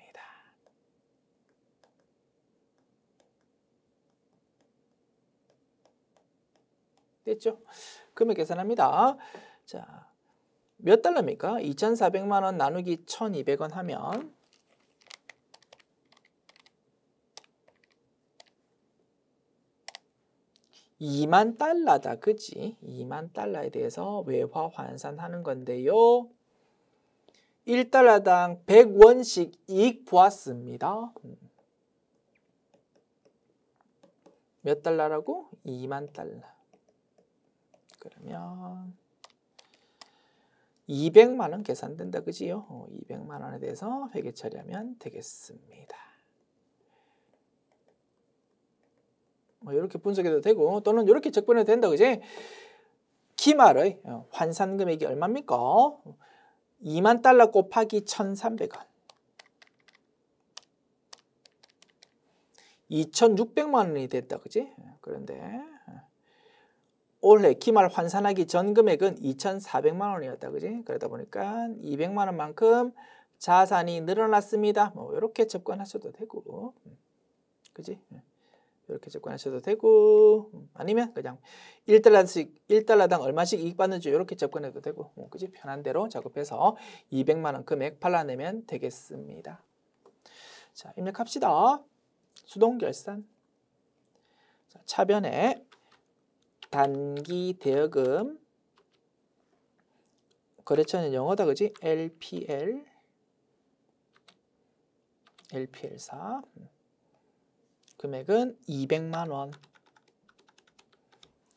됐죠? 금액 계산합니다. 자, 몇 달러입니까? 2,400만 원 나누기 1,200원 하면 2만 달러다. 그지? 2만 달러에 대해서 외화 환산하는 건데요. 1달러당 100원씩 이익 보았습니다. 몇 달러라고? 2만 달러. 그러면 200만 원 계산된다. 그지요? 200만 원에 대해서 회계 처리하면 되겠습니다. 뭐 이렇게 분석해도 되고 또는 이렇게 적분해도 된다. 그지? 기말의 환산 금액이 얼마입니까? 2만 달러 곱하기 1,300원. 2,600만 원이 됐다. 그지? 그런데 올해 기말 환산하기 전 금액은 2,400만 원이었다. 그지? 그러다 보니까 200만 원만큼 자산이 늘어났습니다. 뭐 이렇게 접근하셔도 되고. 그지? 이렇게 접근하셔도 되고, 아니면 그냥 1달러당 얼마씩 이익 받는지 이렇게 접근해도 되고, 그지? 편한 대로 작업해서 200만 원 금액 발라내면 되겠습니다. 자, 입력합시다. 수동결산. 자, 차변에 단기 대여금, 거래처는 영어다. 그지? LPL사. 금액은 200만 원.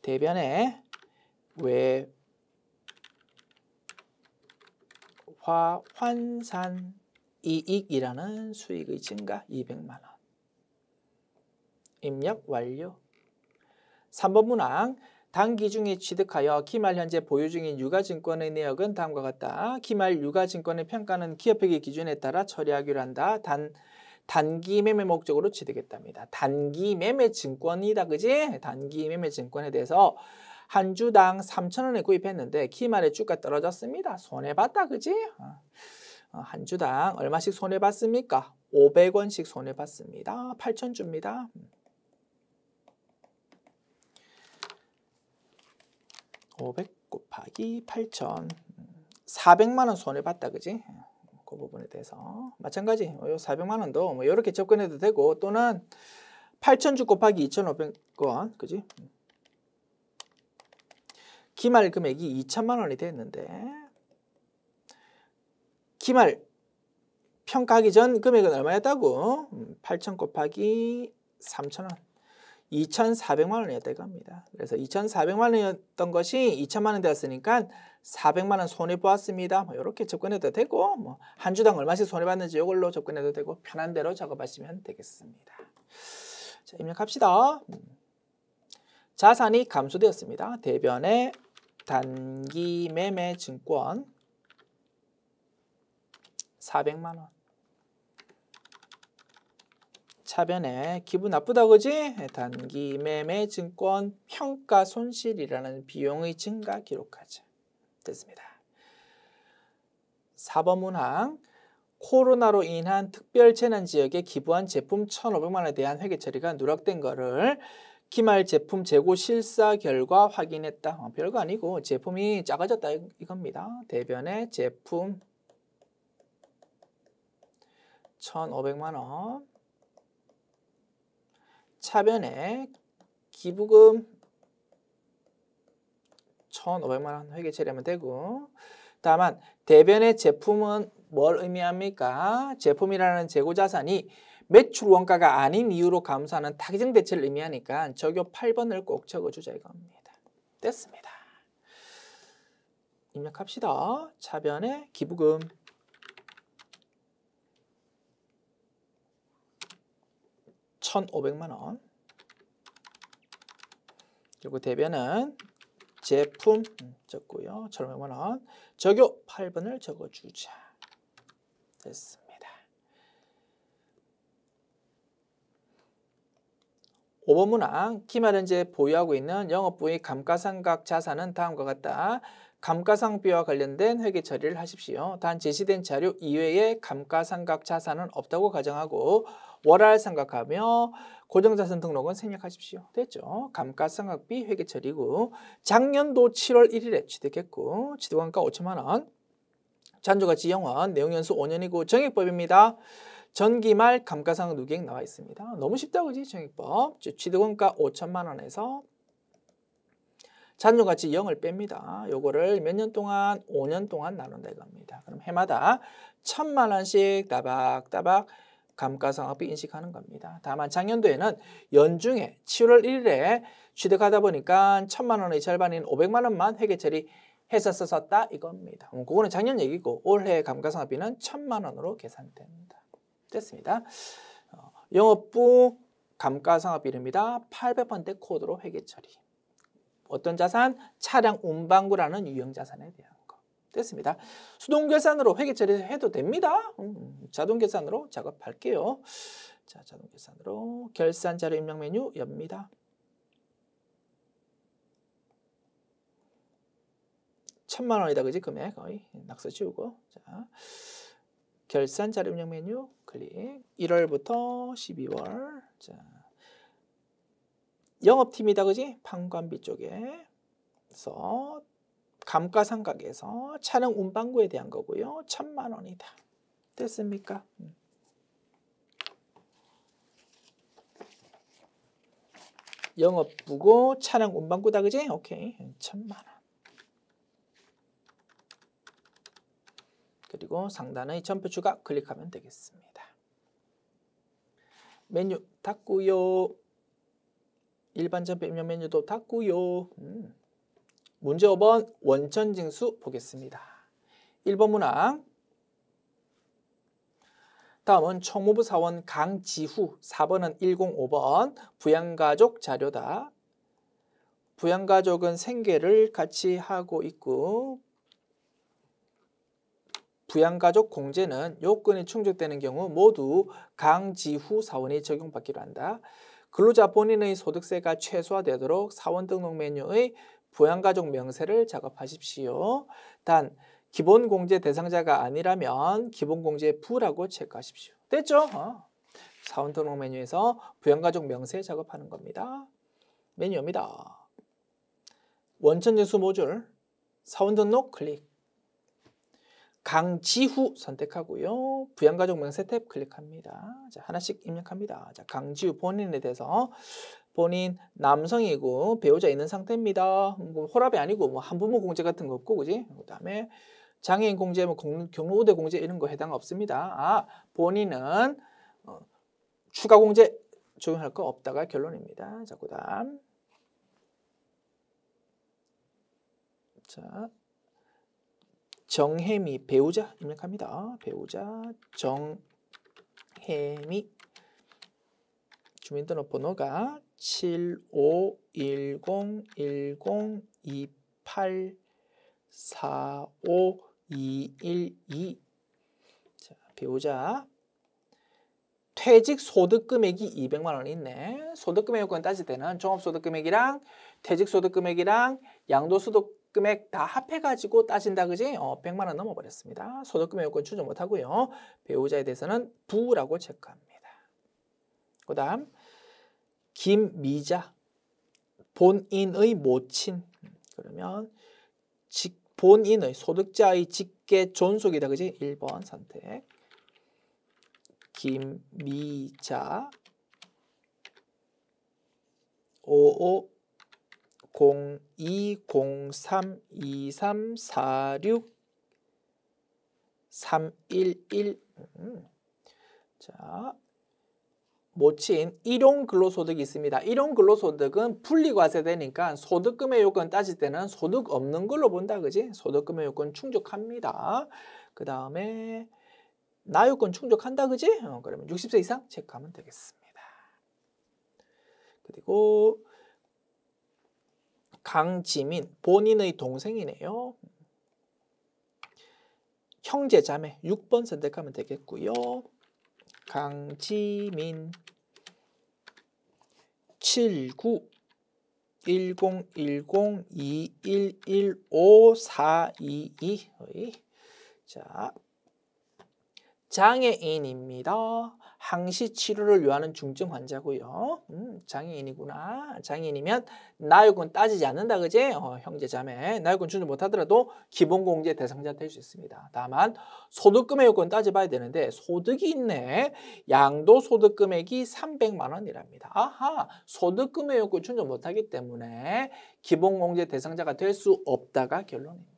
대변에 외화 환산 이익이라는 수익의 증가 200만 원. 입력 완료. 3번 문항 단기 중에 취득하여 기말 현재 보유 중인 유가증권의 내역은 다음과 같다. 기말 유가증권의 평가는 기업회계 기준에 따라 처리하기로 한다. 단기 매매 목적으로 취득했답니다. 단기 매매 증권이다. 그지? 단기 매매 증권에 대해서 한 주당 3,000원에 구입했는데 기말에 주가 떨어졌습니다. 손해봤다. 그지? 한 주당 얼마씩 손해봤습니까? 500원씩 손해봤습니다. 8,000 줍니다. 500 곱하기 8,000. 400만 원 손해봤다. 그지? 그 부분에 대해서 마찬가지 요 400만 원도 뭐 이렇게 접근해도 되고 또는 8,000주 곱하기 2,500원. 그지? 기말 금액이 2천만 원이 됐는데 기말 평가하기 전 금액은 얼마였다고? 8,000 곱하기 3,000원. 2,400만 원이었다 이겁니다. 그래서 2,400만 원이었던 것이 2천만 원 되었으니까 400만 원 손해 보았습니다. 뭐 이렇게 접근해도 되고 뭐 한 주당 얼마씩 손해 받는지 이걸로 접근해도 되고 편한 대로 작업하시면 되겠습니다. 자, 입력합시다. 자산이 감소되었습니다. 대변에 단기 매매 증권 400만 원. 차변에 기분 나쁘다. 그지? 단기 매매 증권 평가 손실이라는 비용의 증가 기록하자. 됐습니다. 4번 문항 코로나로 인한 특별 재난 지역에 기부한 제품 1,500만 원에 대한 회계 처리가 누락된 거를 기말 제품 재고 실사 결과 확인했다. 별거 아니고 제품이 작아졌다 이겁니다. 대변의 제품 1,500만 원, 차변의 기부금 1,500만 원 회계 처리하면 되고, 다만 대변의 제품은 뭘 의미합니까? 제품이라는 재고 자산이 매출 원가가 아닌 이유로 감소하는 타겟형 대체를 의미하니까 적요 8번을 꼭 적어주자 이겁니다. 됐습니다. 입력합시다. 차변의 기부금 1,500만 원. 그리고 대변은 제품 적고요. 1,500만 원. 적요 8번을 적어주자. 됐습니다. 5번 문항, 기말 현재 보유하고 있는 영업부의 감가상각 자산은 다음과 같다. 감가상비와 관련된 회계 처리를 하십시오. 단 제시된 자료 이외에 감가상각 자산은 없다고 가정하고 월할 상각하며 고정자산 등록은 생략하십시오. 됐죠? 감가상각비 회계 처리고 작년도 7월 1일에 취득했고 취득원가 5천만 원, 잔존가치 0원, 내용연수 5년이고 정액법입니다. 전기말 감가상각 누계액 나와 있습니다. 너무 쉽다 그지? 정액법. 취득원가 5천만 원에서 잔존가치 0을 뺍니다. 요거를 몇 년 동안? 5년 동안 나눈다 이겁니다. 그럼 해마다 1,000만 원씩 따박따박 감가상각비 인식하는 겁니다. 다만 작년도에는 연중에 7월 1일에 취득하다 보니까 1,000만 원의 절반인 500만 원만 회계 처리해서 썼다 이겁니다. 그거는 작년 얘기고 올해 감가상각비는 1,000만 원으로 계산됩니다. 됐습니다. 영업부 감가상각비입니다. 800번대 코드로 회계 처리. 어떤 자산? 차량 운반구라는 유형자산에 대한 거. 됐습니다. 수동계산으로 회계 처리해도 됩니다. 자동계산으로 작업할게요. 자, 자동계산으로 결산자료 입력 메뉴 엽니다. 1,000만 원이다 그지? 금액 거의 낙서 지우고. 자, 결산자료 입력 메뉴 클릭. 1월부터 12월. 자, 영업팀이다 그지? 판관비 쪽에서 감가상각에서 차량 운반구에 대한 거고요. 1,000만 원이다. 됐습니까? 영업부고 차량 운반구다 그지? 오케이. 1,000만 원. 그리고 상단의 전표 추가 클릭하면 되겠습니다. 메뉴 닫고요. 일반 전표 입력 메뉴도 닫고요. 문제 5번 원천징수 보겠습니다. 1번 문항. 다음은 총무부 사원 강지후. 4번은 105번 부양가족 자료다. 부양가족은 생계를 같이 하고 있고 부양가족 공제는 요건이 충족되는 경우 모두 강지후 사원이 적용받기로 한다. 근로자 본인의 소득세가 최소화되도록 사원 등록 메뉴의 부양가족 명세를 작업하십시오. 단 기본공제 대상자가 아니라면 기본공제 부라고 체크하십시오. 됐죠? 사원 등록 메뉴에서 부양가족 명세 작업하는 겁니다. 메뉴입니다. 원천징수 모듈 사원 등록 클릭. 강지후 선택하고요. 부양가족 명세 탭 클릭합니다. 자, 하나씩 입력합니다. 자, 강지후 본인에 대해서 본인 남성이고 배우자 있는 상태입니다. 뭐 혈압이 아니고 뭐 한부모 공제 같은 거 없고 그지? 그다음에 장애인 공제, 뭐 경로 우대 공제 이런 거 해당 없습니다. 본인은 추가 공제 적용할 거 없다가 결론입니다. 자, 그다음 자. 정혜미 배우자 입력합니다. 배우자 정혜미 주민등록번호가 7510-102845-212. 자, 배우자 퇴직 소득 금액이 200만 원이 있네. 소득 금액 요건 따질 때는 종합소득 금액이랑 퇴직 소득 금액이랑 양도소득 금액 다 합해가지고 따진다, 그지? 100만 원 넘어버렸습니다. 소득금액 요건 추정 못하고요. 배우자에 대해서는 부라고 체크합니다. 그 다음 김미자, 본인의 모친. 그러면 본인의 소득자의 직계 존속이다, 그지? 1번 선택. 김미자 5502032346 자, 모친 일용 근로소득이 있습니다. 일용 근로소득은 분리과세되니까 소득금의 요건 따질 때는 소득 없는 걸로 본다, 그지? 소득금의 요건 충족합니다. 그 다음에 나요건 충족한다, 그지? 그러면 60세 이상 체크하면 되겠습니다. 그리고 강지민, 본인의 동생이네요. 형제 자매 6번 선택하면 되겠고요. 강지민 79 101021154222 자, 장애인입니다. 항시 치료를 요하는 중증 환자고요. 장애인이구나. 장애인이면 나요건 따지지 않는다, 그지? 형제 자매 나요건 추정 못하더라도 기본공제 대상자 될 수 있습니다. 다만 소득금의 요건 따져봐야 되는데 소득이 있네. 양도소득금액이 300만 원이랍니다. 아하, 소득금의 요건 추정 못하기 때문에 기본공제 대상자가 될 수 없다가 결론입니다.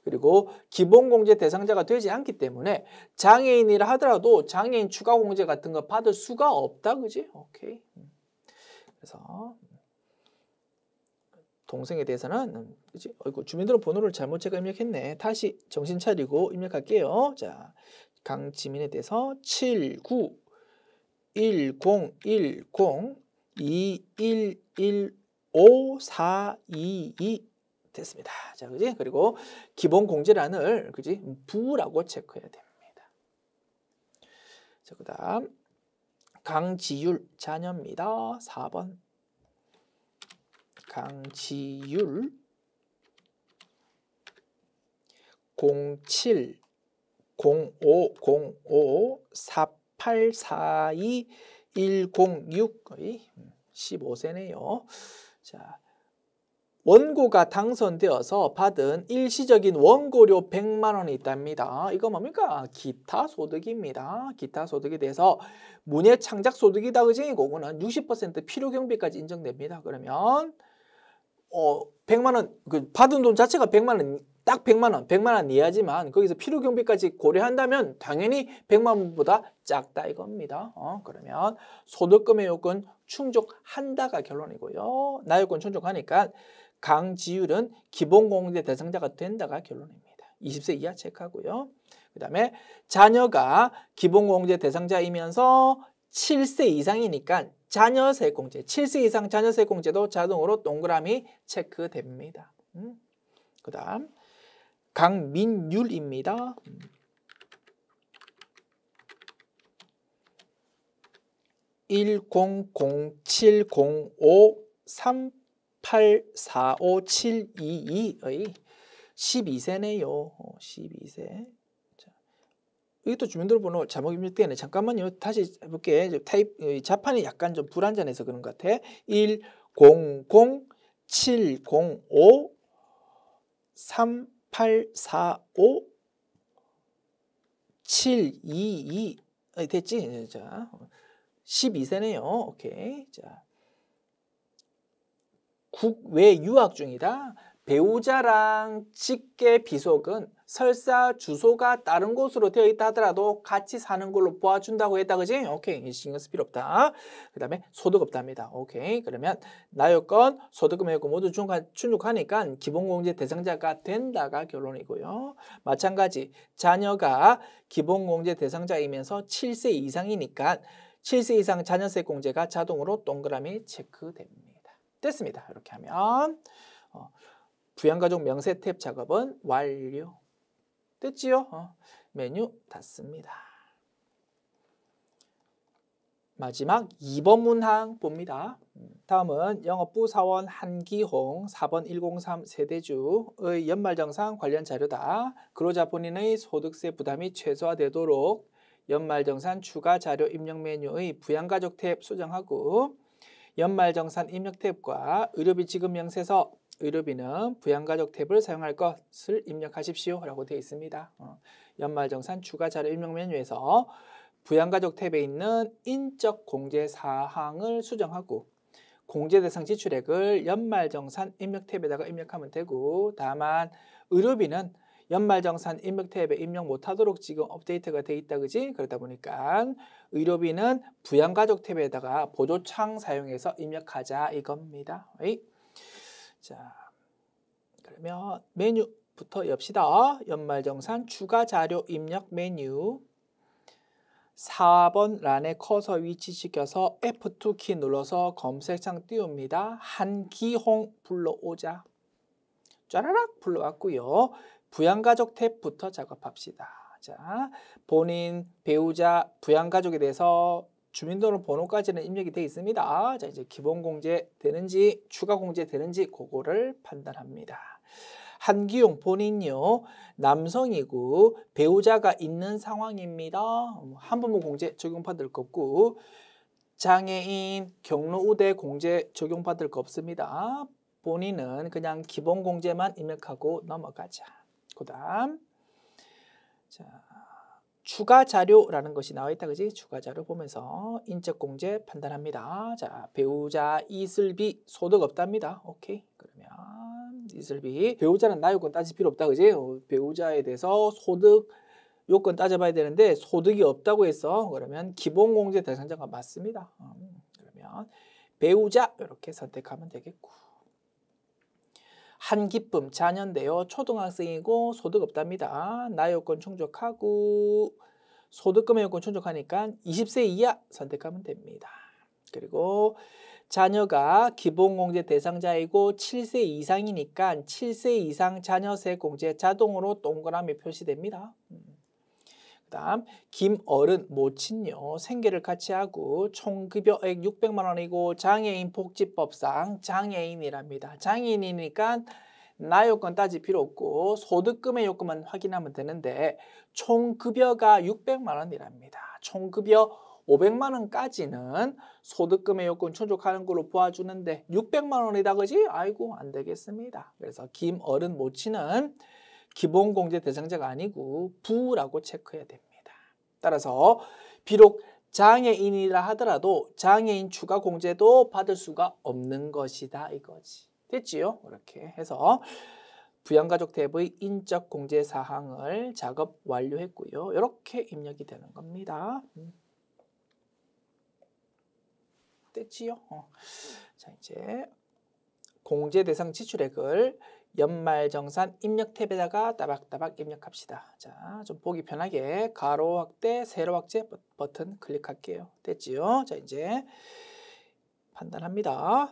그리고 기본공제 대상자가 되지 않기 때문에 장애인이라 하더라도 장애인 추가공제 같은 거 받을 수가 없다, 그지? 오케이. 그래서 동생에 대해서는 그지? 주민등록번호를 잘못 제가 입력했네. 다시 정신 차리고 입력할게요. 자, 강지민에 대해서 79 1010 21154222 됐습니다. 자, 그지? 그리고 기본 공제란을 그지? 부라고 체크해야 됩니다. 자, 그다음 강지율 자녀입니다. 4번. 강지율 07 0505 4842 106 거의 15세네요. 자, 원고가 당선되어서 받은 일시적인 원고료 100만 원이 있답니다. 이거 뭡니까? 기타 소득입니다. 기타 소득에 대해서 문예 창작 소득이다, 그지? 그거는 60% 필요 경비까지 인정됩니다. 그러면 100만 원, 그 받은 돈 자체가 100만 원, 딱 100만 원, 100만 원 이하지만 거기서 필요 경비까지 고려한다면 당연히 100만 원보다 작다 이겁니다. 그러면 소득금의 요건 충족한다가 결론이고요. 나요건 충족하니까 강지율은 기본공제 대상자가 된다가 결론입니다. 20세 이하 체크하고요. 그 다음에 자녀가 기본공제 대상자이면서 7세 이상이니까 자녀세공제, 7세 이상 자녀세공제도 자동으로 동그라미 체크됩니다. 그 다음 강민율입니다. 100705384572의 12세네요. 12세. 자, 이것도 주민등록번호 잘못 입력되네. 잠깐만요. 다시 해볼게. 자판이 약간 좀 불안전해서 그런 것 같아. 100705 3845 722 됐지? 자, 12세네요. 오케이. 자, 국외 유학 중이다. 배우자랑 직계 비속은 설사 주소가 다른 곳으로 되어 있다 하더라도 같이 사는 걸로 보아준다고 했다, 그지? 오케이, 신경 쓸 필요 없다. 그 다음에 소득 없답니다. 오케이, 그러면 나요건, 소득금의 요건 모두 충족하니까 기본공제 대상자가 된다가 결론이고요. 마찬가지 자녀가 기본공제 대상자이면서 7세 이상이니까 7세 이상 자녀세 공제가 자동으로 동그라미 체크됩니다. 됐습니다. 이렇게 하면 부양가족 명세 탭 작업은 완료. 됐지요? 메뉴 닫습니다. 마지막 2번 문항 봅니다. 다음은 영업부 사원 한기홍 4번 103 세대주의 연말정산 관련 자료다. 근로자 본인의 소득세 부담이 최소화되도록 연말정산 추가 자료 입력 메뉴의 부양가족 탭 수정하고 연말정산 입력 탭과 의료비 지급 명세서 의료비는 부양가족 탭을 사용할 것을 입력하십시오 라고 되어 있습니다. 연말정산 추가 자료 입력 메뉴에서 부양가족 탭에 있는 인적 공제 사항을 수정하고 공제 대상 지출액을 연말정산 입력 탭에다가 입력하면 되고, 다만 의료비는 연말정산 입력 탭에 입력 못하도록 지금 업데이트가 돼 있다, 그지? 그러다 보니까 의료비는 부양가족 탭에다가 보조창 사용해서 입력하자 이겁니다. 자, 그러면 메뉴부터 엽시다. 연말정산 추가 자료 입력 메뉴 4번 란에 커서 위치시켜서 F2 키 눌러서 검색창 띄웁니다. 한기홍 불러오자. 짜라락 불러왔고요. 부양가족 탭부터 작업합시다. 자, 본인, 배우자, 부양가족에 대해서 주민등록번호까지는 입력이 되어 있습니다. 자, 이제 기본공제 되는지 추가 공제 되는지 그거를 판단합니다. 한기용 본인요, 남성이고 배우자가 있는 상황입니다. 한부모 공제 적용받을 거 없고 장애인, 경로우대 공제 적용받을 거 없습니다. 본인은 그냥 기본 공제만 입력하고 넘어가자. 그 다음 자, 추가 자료라는 것이 나와 있다, 그지? 추가 자료 보면서 인적 공제 판단합니다. 자, 배우자 이슬비 소득 없답니다. 오케이. 그러면 이슬비 배우자는 나요건 따질 필요 없다, 그지? 배우자에 대해서 소득 요건 따져봐야 되는데 소득이 없다고 해서 그러면 기본 공제 대상자가 맞습니다. 그러면 배우자 이렇게 선택하면 되겠고, 한기쁨 자녀인데요. 초등학생이고 소득 없답니다. 나요건 충족하고 소득금의 요건 충족하니까 20세 이하 선택하면 됩니다. 그리고 자녀가 기본공제 대상자이고 7세 이상이니까 7세 이상 자녀세 공제 자동으로 동그라미 표시됩니다. 그다음 김어른 모친요, 생계를 같이 하고 총급여액 600만 원이고 장애인 복지법상 장애인이랍니다. 장애인이니까 나요건 따질 필요 없고 소득금의 요건만 확인하면 되는데 총급여가 600만 원이랍니다. 총급여 500만 원까지는 소득금의 요건 충족하는 걸로 보아주는데 600만 원이다, 그지? 아이고 안 되겠습니다. 그래서 김어른 모친은 기본공제 대상자가 아니고 부라고 체크해야 됩니다. 따라서 비록 장애인이라 하더라도 장애인 추가 공제도 받을 수가 없는 것이다 이거지. 됐지요? 이렇게 해서 부양가족 탭의 인적 공제 사항을 작업 완료했고요. 이렇게 입력이 되는 겁니다. 됐지요? 자, 이제 공제 대상 지출액을 연말정산 입력 탭에다가 따박따박 입력합시다. 자, 좀 보기 편하게 가로 확대, 세로 확대 버튼 클릭할게요. 됐지요? 자, 이제 판단합니다.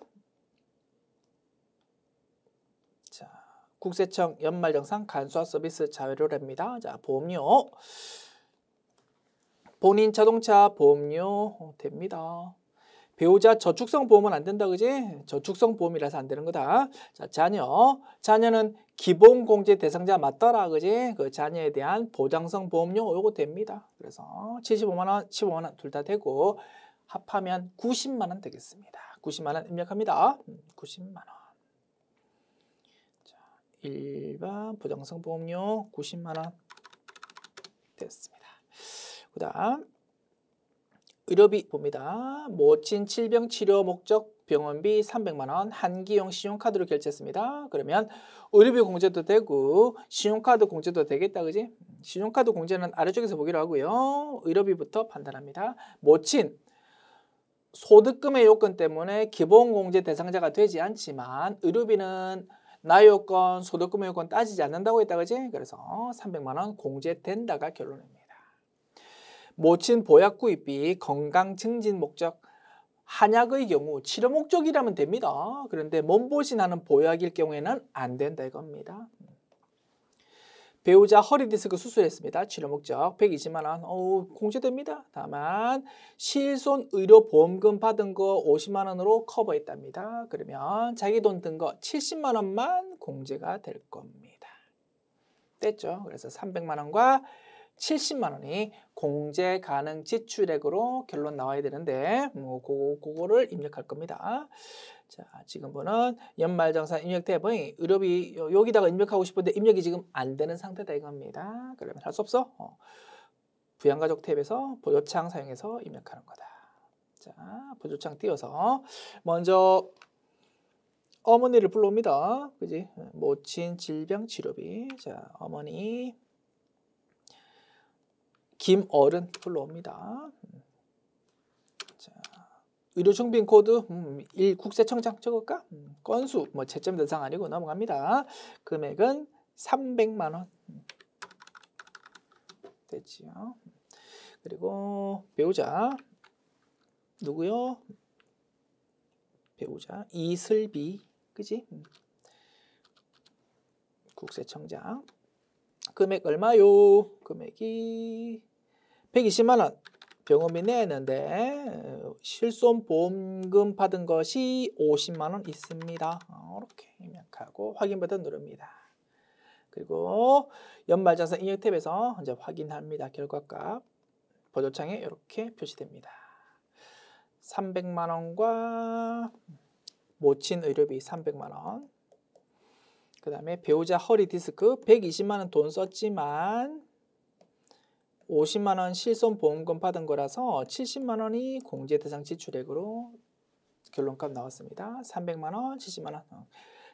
자, 국세청 연말정산 간소화 서비스 자료랍니다. 자, 보험료. 본인 자동차 보험료 됩니다. 배우자 저축성 보험은 안 된다, 그지? 저축성 보험이라서 안 되는 거다. 자, 자녀는 기본 공제 대상자 맞더라, 그지? 그 자녀에 대한 보장성 보험료 요거 됩니다. 그래서 75만 원, 15만 원 둘 다 되고 합하면 90만 원 되겠습니다. 90만 원 입력합니다. 90만 원. 자, 일반 보장성 보험료 90만 원 됐습니다. 그다음 의료비 봅니다. 모친 질병 치료 목적 병원비 300만 원 한기용 신용카드로 결제했습니다. 그러면 의료비 공제도 되고 신용카드 공제도 되겠다, 그지? 신용카드 공제는 아래쪽에서 보기로 하고요. 의료비부터 판단합니다. 모친 소득금의 요건 때문에 기본 공제 대상자가 되지 않지만 의료비는 나요건, 소득금의 요건 따지지 않는다고 했다, 그지? 그래서 300만 원 공제된다가 결론입니다. 모친 보약 구입비 건강 증진 목적 한약의 경우 치료 목적이라면 됩니다. 그런데 몸보신하는 보약일 경우에는 안 된다 이겁니다. 배우자 허리 디스크 수술했습니다. 치료 목적 120만 원. 공제됩니다. 다만 실손 의료 보험금 받은 거 50만 원으로 커버했답니다. 그러면 자기 돈 든 거 70만 원만 공제가 될 겁니다. 됐죠? 그래서 300만 원과 70만 원이 공제 가능 지출액으로 결론 나와야 되는데 그거를 입력할 겁니다. 자, 지금 보는 연말정산 입력 탭의 의료비 여기다가 입력하고 싶은데 입력이 지금 안 되는 상태다 이겁니다. 그러면 할 수 없어. 부양가족 탭에서 보조창 사용해서 입력하는 거다. 자, 보조창 띄워서 먼저 어머니를 불러옵니다. 그지? 모친 질병 치료비. 자, 어머니 김어른 불러옵니다. 자, 의료증빙 코드 1 국세청장 적을까? 건수 채점 대상 아니고 넘어갑니다. 금액은 300만 원. 됐지요. 그리고 배우자 누구요? 배우자 이슬비. 그지? 국세청장. 금액 얼마요? 금액이 120만 원. 병원비 내는데 실손보험금 받은 것이 50만 원 있습니다. 이렇게 입력하고 확인 버튼 누릅니다. 그리고 연말정산 입력 탭에서 이제 확인합니다. 결과값 보조창에 이렇게 표시됩니다. 300만 원과 모친 의료비 300만 원. 그 다음에 배우자 허리 디스크 120만 원 돈 썼지만 50만 원 실손보험금 받은 거라서 70만 원이 공제 대상 지출액으로 결론값 나왔습니다. 300만 원, 70만 원.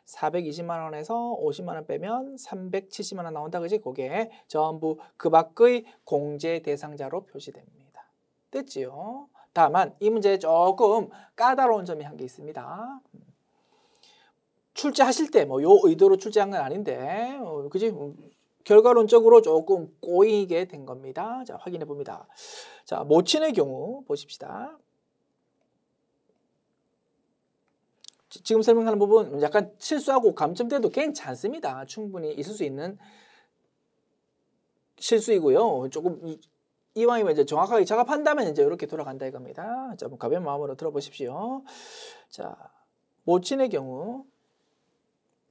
420만 원에서 50만 원 빼면 370만 원 나온다. 그지? 그게 전부 그 밖의 공제 대상자로 표시됩니다. 됐지요? 다만 이 문제에 조금 까다로운 점이 한 개 있습니다. 출제하실 때 요 의도로 출제한 건 아닌데 그지? 결과론적으로 조금 꼬이게 된 겁니다. 자, 확인해 봅니다. 자, 모친의 경우 보십시다. 지금 설명하는 부분 약간 실수하고 감점돼도 괜찮습니다. 충분히 있을 수 있는 실수이고요. 조금 이왕이면 이제 정확하게 작업한다면 이제 이렇게 돌아간다 이겁니다. 자, 가벼운 마음으로 들어보십시오. 자, 모친의 경우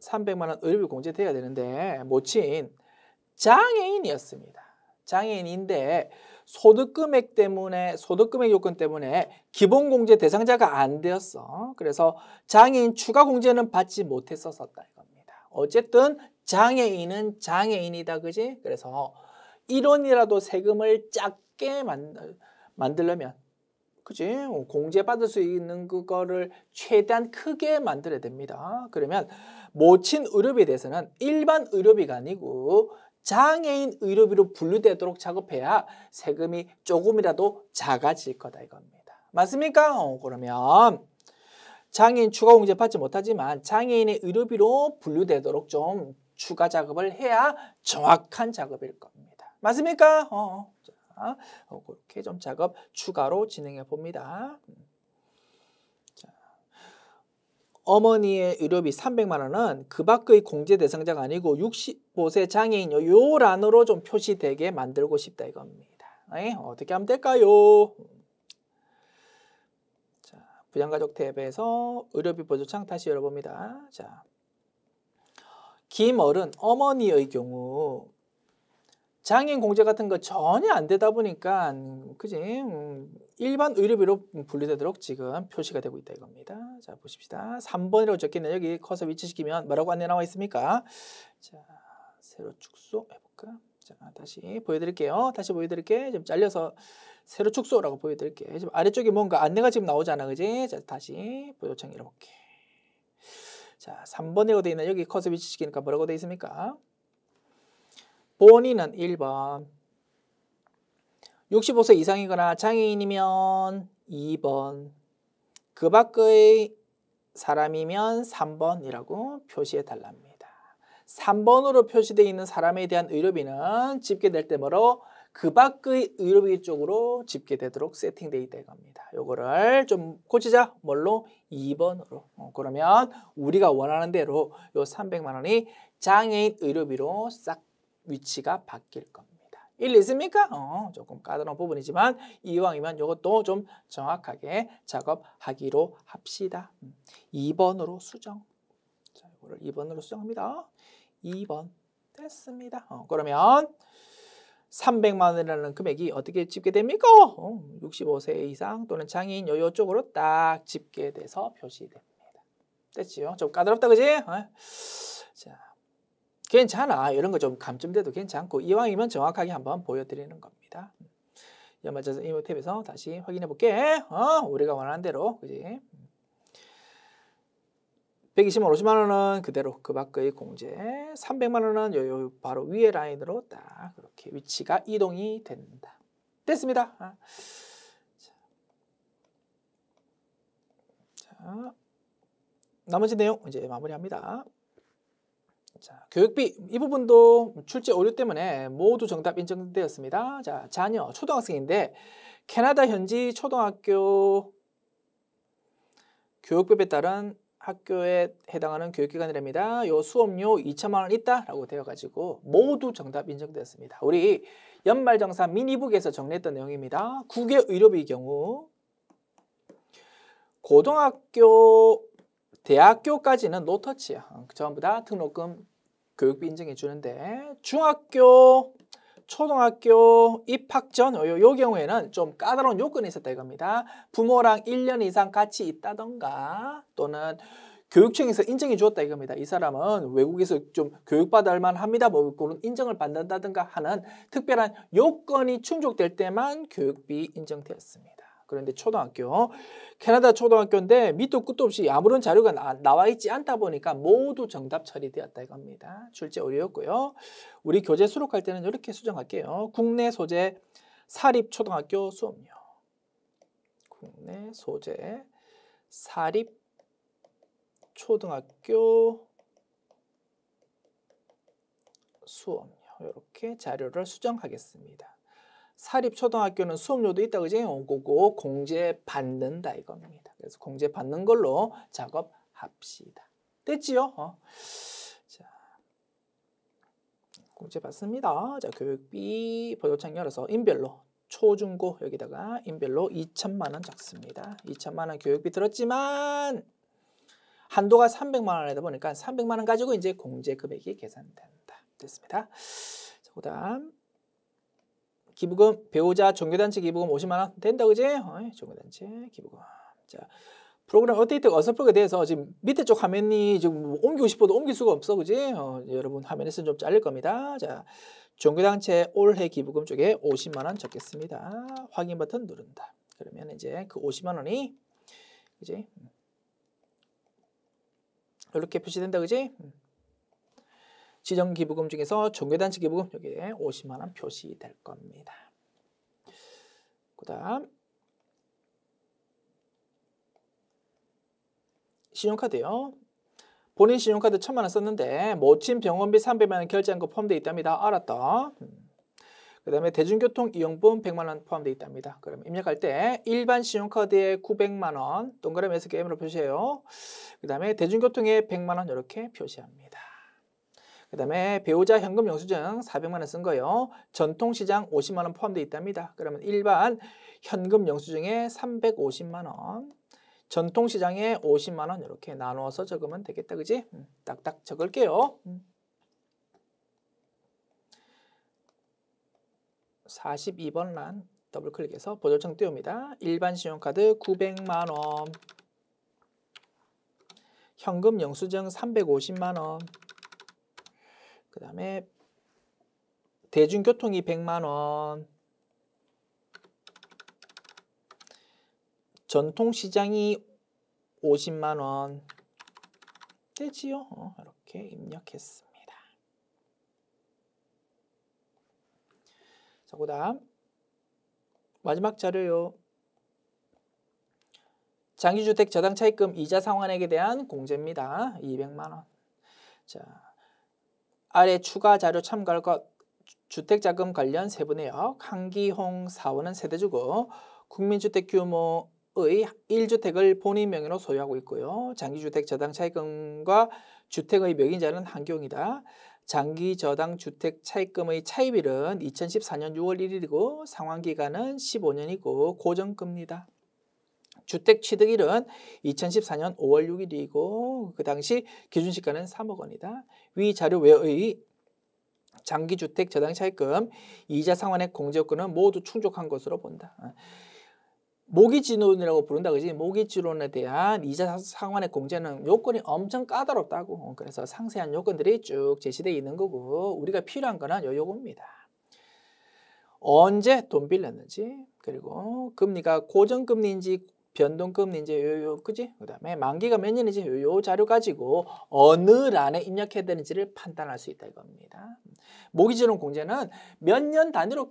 300만 원 의료비 공제돼야 되는데 모친 장애인이었습니다. 장애인인데 소득금액 요건 때문에 기본공제 대상자가 안 되었어. 그래서 장애인 추가 공제는 받지 못했었다 이겁니다. 어쨌든 장애인은 장애인이다, 그지? 그래서 1원이라도 세금을 작게 만들려면, 그지? 공제받을 수 있는 그거를 최대한 크게 만들어야 됩니다. 그러면 모친 의료비에 대해서는 일반 의료비가 아니고 장애인 의료비로 분류되도록 작업해야 세금이 조금이라도 작아질 거다 이겁니다. 맞습니까? 그러면 장애인 추가 공제 받지 못하지만 장애인의 의료비로 분류되도록 좀 추가 작업을 해야 정확한 작업일 겁니다. 맞습니까? 자, 그렇게 좀 작업 추가로 진행해 봅니다. 어머니의 의료비 300만 원은 그 밖의 공제 대상자가 아니고 65세 장애인 요 란으로 좀 표시되게 만들고 싶다 이겁니다. 어떻게 하면 될까요? 자, 부양가족 탭에서 의료비 보조창 다시 열어봅니다. 자, 김어른 어머니의 경우 장애인 공제 같은 거 전혀 안 되다 보니까 그지? 일반 의료비로 분류되도록 지금 표시가 되고 있다 이겁니다. 자, 보십시다. 3번이라고 적혀있는 여기 커서 위치시키면 뭐라고 안내 나와 있습니까? 자, 세로 축소 해볼까? 자, 다시 보여드릴게요. 다시 보여드릴게. 좀 잘려서 세로 축소라고 보여드릴게. 지금 아래쪽에 뭔가 안내가 지금 나오잖아, 그지? 자, 다시 보조창 열어볼게. 자, 3번이라고 되어 있는 여기 커서 위치시키니까 뭐라고 되어 있습니까? 본인은 1번, 65세 이상이거나 장애인이면 2번, 그 밖의 사람이면 3번이라고 표시해 달랍니다. 3번으로 표시되어 있는 사람에 대한 의료비는 집계될 때 뭐로? 그 밖의 의료비 쪽으로 집계되도록 세팅되어 있다 이겁니다. 요거를 좀 고치자. 뭘로? 2번으로. 그러면 우리가 원하는 대로 요 300만 원이 장애인 의료비로 싹 위치가 바뀔 겁니다. 일리 있습니까? 조금 까다로운 부분이지만 이왕이면 이것도 좀 정확하게 작업하기로 합시다. 2번으로 수정. 자, 이거를 2번으로 수정합니다. 2번 됐습니다. 그러면 300만 원이라는 금액이 어떻게 집계됩니까? 65세 이상 또는 장애인 요 쪽으로 딱 집계돼서 표시됩니다. 됐지요? 좀 까다롭다 그지? 자, 괜찮아. 이런 거 좀 감점돼도 괜찮고 이왕이면 정확하게 한번 보여드리는 겁니다. 연말자산 이모 탭에서 다시 확인해 볼게. 우리가 원하는 대로 그지? 120만 50만 원은 그대로 그 밖의 공제, 300만 원은 요 바로 위에 라인으로 딱 그렇게 위치가 이동이 된다. 됐습니다. 자, 나머지 내용 이제 마무리합니다. 자, 교육비 이 부분도 출제 오류 때문에 모두 정답 인정되었습니다. 자, 자녀 초등학생인데 캐나다 현지 초등학교 교육법에 따른 학교에 해당하는 교육기관이랍니다. 요 수업료 2천만 원 있다라고 되어가지고 모두 정답 인정되었습니다. 우리 연말정산 미니북에서 정리했던 내용입니다. 국외 의료비의 경우 고등학교, 대학교까지는 노터치야. 전부 다 등록금 교육비 인정해 주는데 중학교, 초등학교 입학 전 요 경우에는 좀 까다로운 요건이 있었다 이겁니다. 부모랑 1년 이상 같이 있다던가 또는 교육청에서 인정해 주었다 이겁니다. 이 사람은 외국에서 좀 교육받을 만합니다. 뭐 그런 인정을 받는다든가 하는 특별한 요건이 충족될 때만 교육비 인정되었습니다. 그런데 초등학교, 캐나다 초등학교인데 밑도 끝도 없이 아무런 자료가 나와 있지 않다 보니까 모두 정답 처리되었다 이겁니다. 출제 오류였고요. 우리 교재 수록할 때는 이렇게 수정할게요. 국내 소재 사립초등학교 수업료. 국내 소재 사립초등학교 수업료. 이렇게 자료를 수정하겠습니다. 사립초등학교는 수업료도 있다 그지? 그거 공제 받는다 이겁니다. 그래서 공제 받는 걸로 작업합시다. 됐지요? 자, 공제 받습니다. 자, 교육비 보조창 열어서 인별로 초중고 여기다가 인별로 2천만 원 적습니다. 2천만 원 교육비 들었지만 한도가 300만 원이다 보니까 300만 원 가지고 이제 공제 금액이 계산된다. 됐습니다. 자, 그다음 기부금, 배우자 종교단체 기부금 50만 원 된다 그지? 종교단체 기부금. 자, 프로그램 업데이트가 어설프게 돼서 지금 밑에 쪽 화면이 지금 옮기고 싶어도 옮길 수가 없어 그지? 여러분 화면에서는 좀 잘릴 겁니다. 자, 종교단체 올해 기부금 쪽에 50만 원 적겠습니다. 확인 버튼 누른다. 그러면 이제 그 50만 원이 그지? 이렇게 표시된다 그지? 지정 기부금 중에서 종교단체 기부금 여기에 50만 원 표시될 겁니다. 그다음 신용카드요. 본인 신용카드 1,000만 원 썼는데 모친 병원비 300만 원 결제한 거 포함되어 있답니다. 알았다. 그다음에 대중교통 이용분 100만 원 포함되어 있답니다. 그럼 입력할 때 일반 신용카드에 900만 원 동그라미 6개로 표시해요. 그다음에 대중교통에 100만 원 이렇게 표시합니다. 그다음에 배우자 현금 영수증 400만 원 쓴 거요. 전통시장 50만 원 포함되어 있답니다. 그러면 일반 현금 영수증에 350만 원, 전통시장에 50만 원 이렇게 나누어서 적으면 되겠다, 그지? 딱딱 적을게요. 42번 란 더블 클릭해서 보조청 띄웁니다. 일반 신용카드 900만 원, 현금 영수증 350만 원. 그 다음에 대중교통이 100만 원, 전통시장이 50만 원 되지요? 이렇게 입력했습니다. 자, 그 다음 마지막 자료요. 장기주택 저당차입금 이자 상환액에 대한 공제입니다. 200만 원. 자, 아래 추가 자료 참고할 것. 주택자금 관련 세부 내역. 한기홍 사원은 세대주고 국민주택 규모의 1주택을 본인 명의로 소유하고 있고요. 장기주택 저당차입금과 주택의 명의자는 한기홍이다. 장기 저당 주택 차입금의 차입일은 2014년 6월 1일이고 상환기간은 15년이고 고정금리다. 주택 취득일은 2014년 5월 6일이고 그 당시 기준시가는 3억 원이다. 위 자료 외의 장기주택 저당 차입금, 이자 상환액 공제 요건은 모두 충족한 것으로 본다. 모기지론이라고 부른다 그지? 모기지론에 대한 이자 상환액 공제는 요건이 엄청 까다롭다고. 그래서 상세한 요건들이 쭉 제시되어 있는 거고 우리가 필요한 거는 요겁니다. 언제 돈 빌렸는지, 그리고 금리가 고정금리인지 변동금리인지 그지? 그다음에 만기가 몇 년인지 요 자료 가지고 어느 란에 입력해야 되는지를 판단할 수 있다 이겁니다. 모기지론 공제는 몇 년 단위로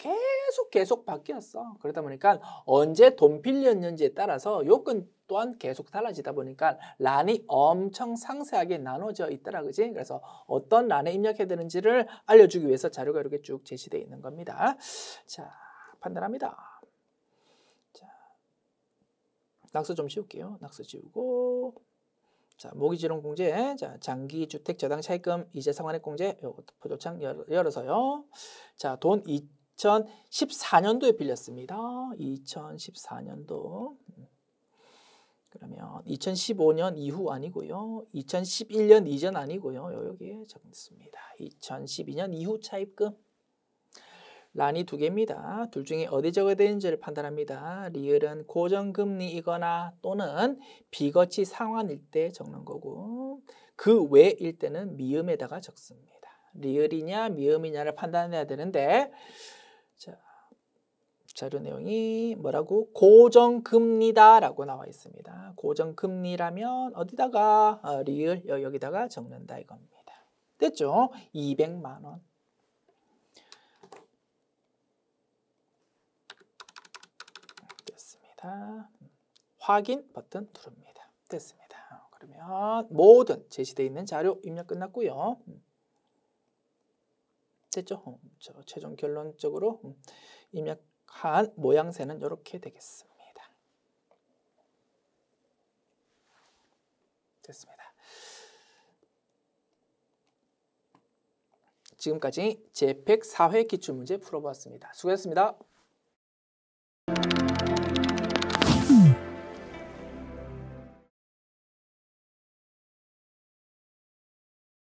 계속 바뀌었어. 그러다 보니까 언제 돈 빌렸는지에 따라서 요건 또한 계속 달라지다 보니까 란이 엄청 상세하게 나눠져 있더라 그지? 그래서 어떤 란에 입력해야 되는지를 알려주기 위해서 자료가 이렇게 쭉 제시되어 있는 겁니다. 자, 판단합니다. 낙서 좀 지울게요. 낙서 지우고, 자, 모기지론 공제, 자, 장기 주택 저당 차입금 이자 상환액 공제, 요것도 포도창 열어서요. 자, 돈 2014년도에 빌렸습니다. 2014년도. 그러면 2015년 이후 아니고요. 2011년 이전 아니고요. 여기에 적습니다. 2012년 이후 차입금. 란이 두 개입니다. 둘 중에 어디 적어야 되는지를 판단합니다. 리을은 고정금리이거나 또는 비거치 상환일 때 적는 거고 그 외일 때는 미음에다가 적습니다. 리을이냐 미음이냐를 판단해야 되는데 자, 자료 내용이 뭐라고? 고정금리다 라고 나와 있습니다. 고정금리라면 어디다가 리을 여기다가 적는다 이겁니다. 됐죠? 200만 원. 확인 버튼 누릅니다. 됐습니다. 그러면 모든 제시되어 있는 자료 입력 끝났고요. 됐죠? 최종 결론적으로 입력한 모양새는 이렇게 되겠습니다. 됐습니다. 지금까지 JPEG 4회 기출문제 풀어보았습니다. 수고하셨습니다.